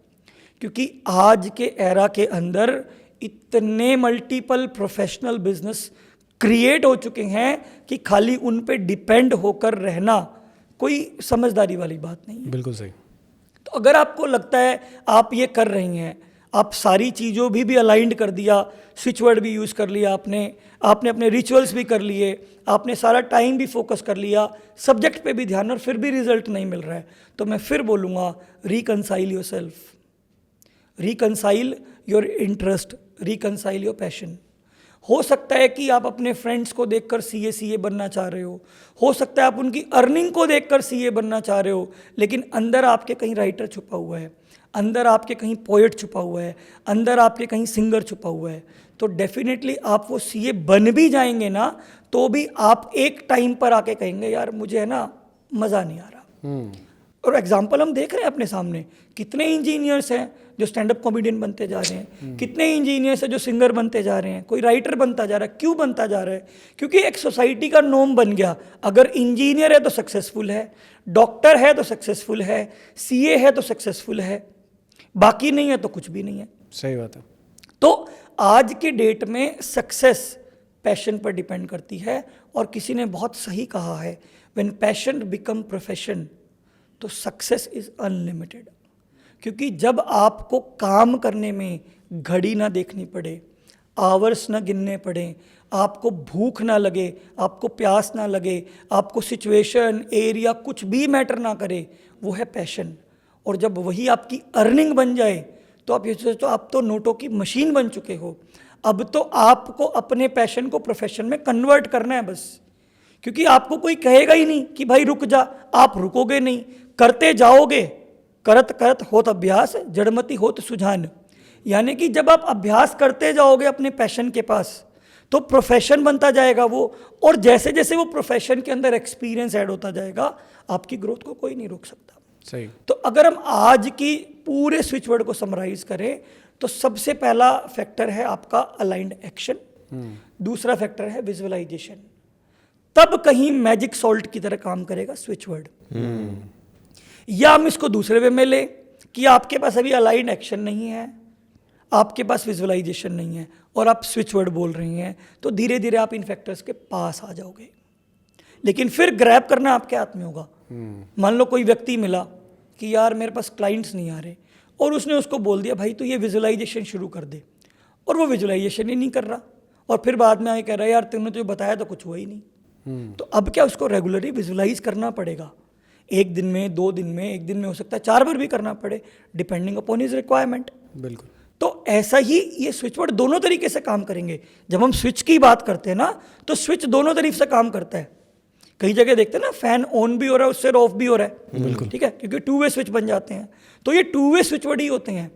Speaker 3: क्योंकि आज के एरा के अंदर इतने मल्टीपल प्रोफेशनल बिजनेस क्रिएट हो चुके हैं कि खाली उन पे डिपेंड होकर रहना कोई समझदारी वाली बात नहीं है।
Speaker 1: बिल्कुल सही।
Speaker 3: तो अगर आपको लगता है आप ये कर रही हैं, आप सारी चीज़ों भी अलाइंड कर दिया, स्विच वर्ड भी यूज़ कर लिया आपने अपने रिचुअल्स भी कर लिए, आपने सारा टाइम भी फोकस कर लिया, सब्जेक्ट पे भी ध्यान, और फिर भी रिजल्ट नहीं मिल रहा है, तो मैं फिर बोलूँगा reconcile your self, reconcile your interest, reconcile your passion. हो सकता है कि आप अपने फ्रेंड्स को देखकर सीए बनना चाह रहे हो सकता है आप उनकी अर्निंग को देखकर सीए बनना चाह रहे हो, लेकिन अंदर आपके कहीं राइटर छुपा हुआ है, अंदर आपके कहीं पोएट छुपा हुआ है, अंदर आपके कहीं सिंगर छुपा हुआ है। तो डेफिनेटली आप वो सीए बन भी जाएंगे ना, तो भी आप एक टाइम पर आके कहेंगे यार मुझे है ना मज़ा नहीं आ रहा। और एग्जाम्पल हम देख रहे हैं अपने सामने, कितने इंजीनियर्स हैं जो स्टैंड अप कॉमेडियन बनते जा रहे हैं, कितने इंजीनियर्स हैं जो सिंगर बनते जा रहे हैं, कोई राइटर बनता जा रहा है। क्यों बनता जा रहा है? क्योंकि एक सोसाइटी का नॉर्म बन गया, अगर इंजीनियर है तो सक्सेसफुल है, डॉक्टर है तो सक्सेसफुल है, सीए है तो सक्सेसफुल है, बाकी नहीं है तो कुछ भी नहीं है।
Speaker 1: सही बात है।
Speaker 3: तो आज के डेट में सक्सेस पैशन पर डिपेंड करती है, और किसी ने बहुत सही कहा है, व्हेन पैशन बिकम प्रोफेशन तो सक्सेस इज अनलिमिटेड। क्योंकि जब आपको काम करने में घड़ी ना देखनी पड़े, आवर्स ना गिनने पड़े, आपको भूख ना लगे, आपको प्यास ना लगे, आपको सिचुएशन एरिया कुछ भी मैटर ना करे, वो है पैशन। और जब वही आपकी अर्निंग बन जाए तो आप ये सोचो आप तो नोटों की मशीन बन चुके हो। अब तो आपको अपने पैशन को प्रोफेशन में कन्वर्ट करना है बस, क्योंकि आपको कोई कहेगा ही नहीं कि भाई रुक जा, आप रुकोगे नहीं, करते जाओगे। करत करत होत अभ्यास, जड़मति होत सुझान। यानी कि जब आप अभ्यास करते जाओगे अपने पैशन के पास तो प्रोफेशन बनता जाएगा वो, और जैसे जैसे वो प्रोफेशन के अंदर एक्सपीरियंस ऐड होता जाएगा, आपकी ग्रोथ को कोई नहीं रोक सकता।
Speaker 1: सही।
Speaker 3: तो अगर हम आज की पूरे स्विच वर्ड को समराइज करें तो सबसे पहला फैक्टर है आपका अलाइंड एक्शन, दूसरा फैक्टर है विजुअलाइजेशन। तब कहीं मैजिक सॉल्ट की तरह काम करेगा स्विच वर्ड। या हम इसको दूसरे वे में ले कि आपके पास अभी अलाइंड एक्शन नहीं है, आपके पास विजुअलाइजेशन नहीं है, और आप स्विच वर्ड बोल रही हैं, तो धीरे धीरे आप इन फैक्टर्स के पास आ जाओगे। लेकिन फिर ग्रैब करना आपके हाथ में होगा। मान लो कोई व्यक्ति मिला कि यार मेरे पास क्लाइंट्स नहीं आ रहे, और उसने उसको बोल दिया भाई तो ये विजुअलाइजेशन शुरू कर दे, और वो विजुअलाइजेशन ही नहीं कर रहा, और फिर बाद में आके कह रहा है यार तुमने तो बताया तो कुछ हुआ ही नहीं। तो अब क्या उसको रेगुलरली विजुअलाइज करना पड़ेगा, एक दिन में, 2 दिन में, एक दिन में हो सकता है 4 बार भी करना पड़े, डिपेंडिंग अपॉन हिज रिक्वायरमेंट।
Speaker 1: बिल्कुल।
Speaker 3: तो ऐसा ही ये स्विच वर्ड दोनों तरीके से काम करेंगे। जब हम स्विच की बात करते हैं ना, तो स्विच दोनों तरीके से काम करता है। कई जगह देखते हैं ना फैन ऑन भी हो रहा है, उससे ऑफ भी हो रहा है, बिल्कुल ठीक है, क्योंकि 2 वे स्विच बन जाते हैं। तो ये 2 वे स्विच वर्ड ही होते हैं।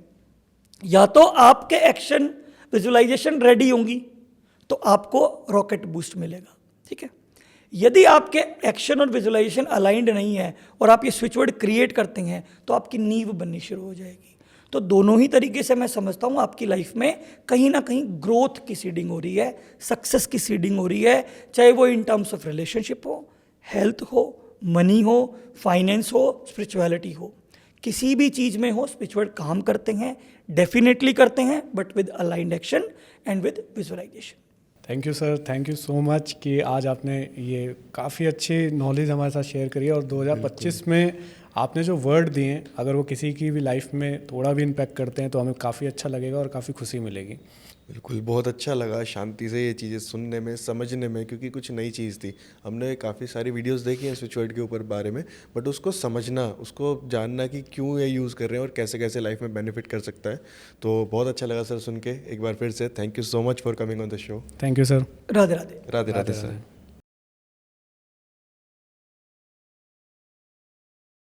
Speaker 3: या तो आपके एक्शन विजुअलाइजेशन रेडी होंगी तो आपको रॉकेट बूस्ट मिलेगा, ठीक है। यदि आपके एक्शन और विजुअलाइजेशन अलाइंड नहीं है और आप ये स्विच वर्ड क्रिएट करते हैं तो आपकी नींव बननी शुरू हो जाएगी। तो दोनों ही तरीके से मैं समझता हूँ आपकी लाइफ में कहीं ना कहीं ग्रोथ की सीडिंग हो रही है, सक्सेस की सीडिंग हो रही है, चाहे वो इन टर्म्स ऑफ रिलेशनशिप हो, हेल्थ हो, मनी हो, फाइनेंस हो, स्पिरिचुअलिटी हो, किसी भी चीज़ में हो स्विच वर्ड काम करते हैं, डेफिनेटली करते हैं, but with aligned action and with visualisation.
Speaker 1: Thank you sir, thank you so much कि आज आपने ये काफ़ी अच्छी नॉलेज हमारे साथ शेयर करी है। और 2025 में आपने जो वर्ड दिए हैं, अगर वो किसी की भी लाइफ में थोड़ा भी इम्पैक्ट करते हैं तो हमें काफ़ी अच्छा लगेगा और काफ़ी खुशी मिलेगी।
Speaker 2: बिल्कुल, बहुत अच्छा लगा शांति से ये चीज़ें सुनने में, समझने में, क्योंकि कुछ नई चीज़ थी। हमने काफ़ी सारी वीडियोस देखी हैं स्विच वर्ड के ऊपर बारे में, बट उसको समझना, उसको जानना कि क्यों ये यूज़ कर रहे हैं और कैसे कैसे लाइफ में बेनिफिट कर सकता है। तो बहुत अच्छा लगा सर सुन के। एक बार फिर से thank you so much for coming on the show.
Speaker 1: Thank you sir.
Speaker 3: Radhe Radhe.
Speaker 2: Radhe Radhe sir.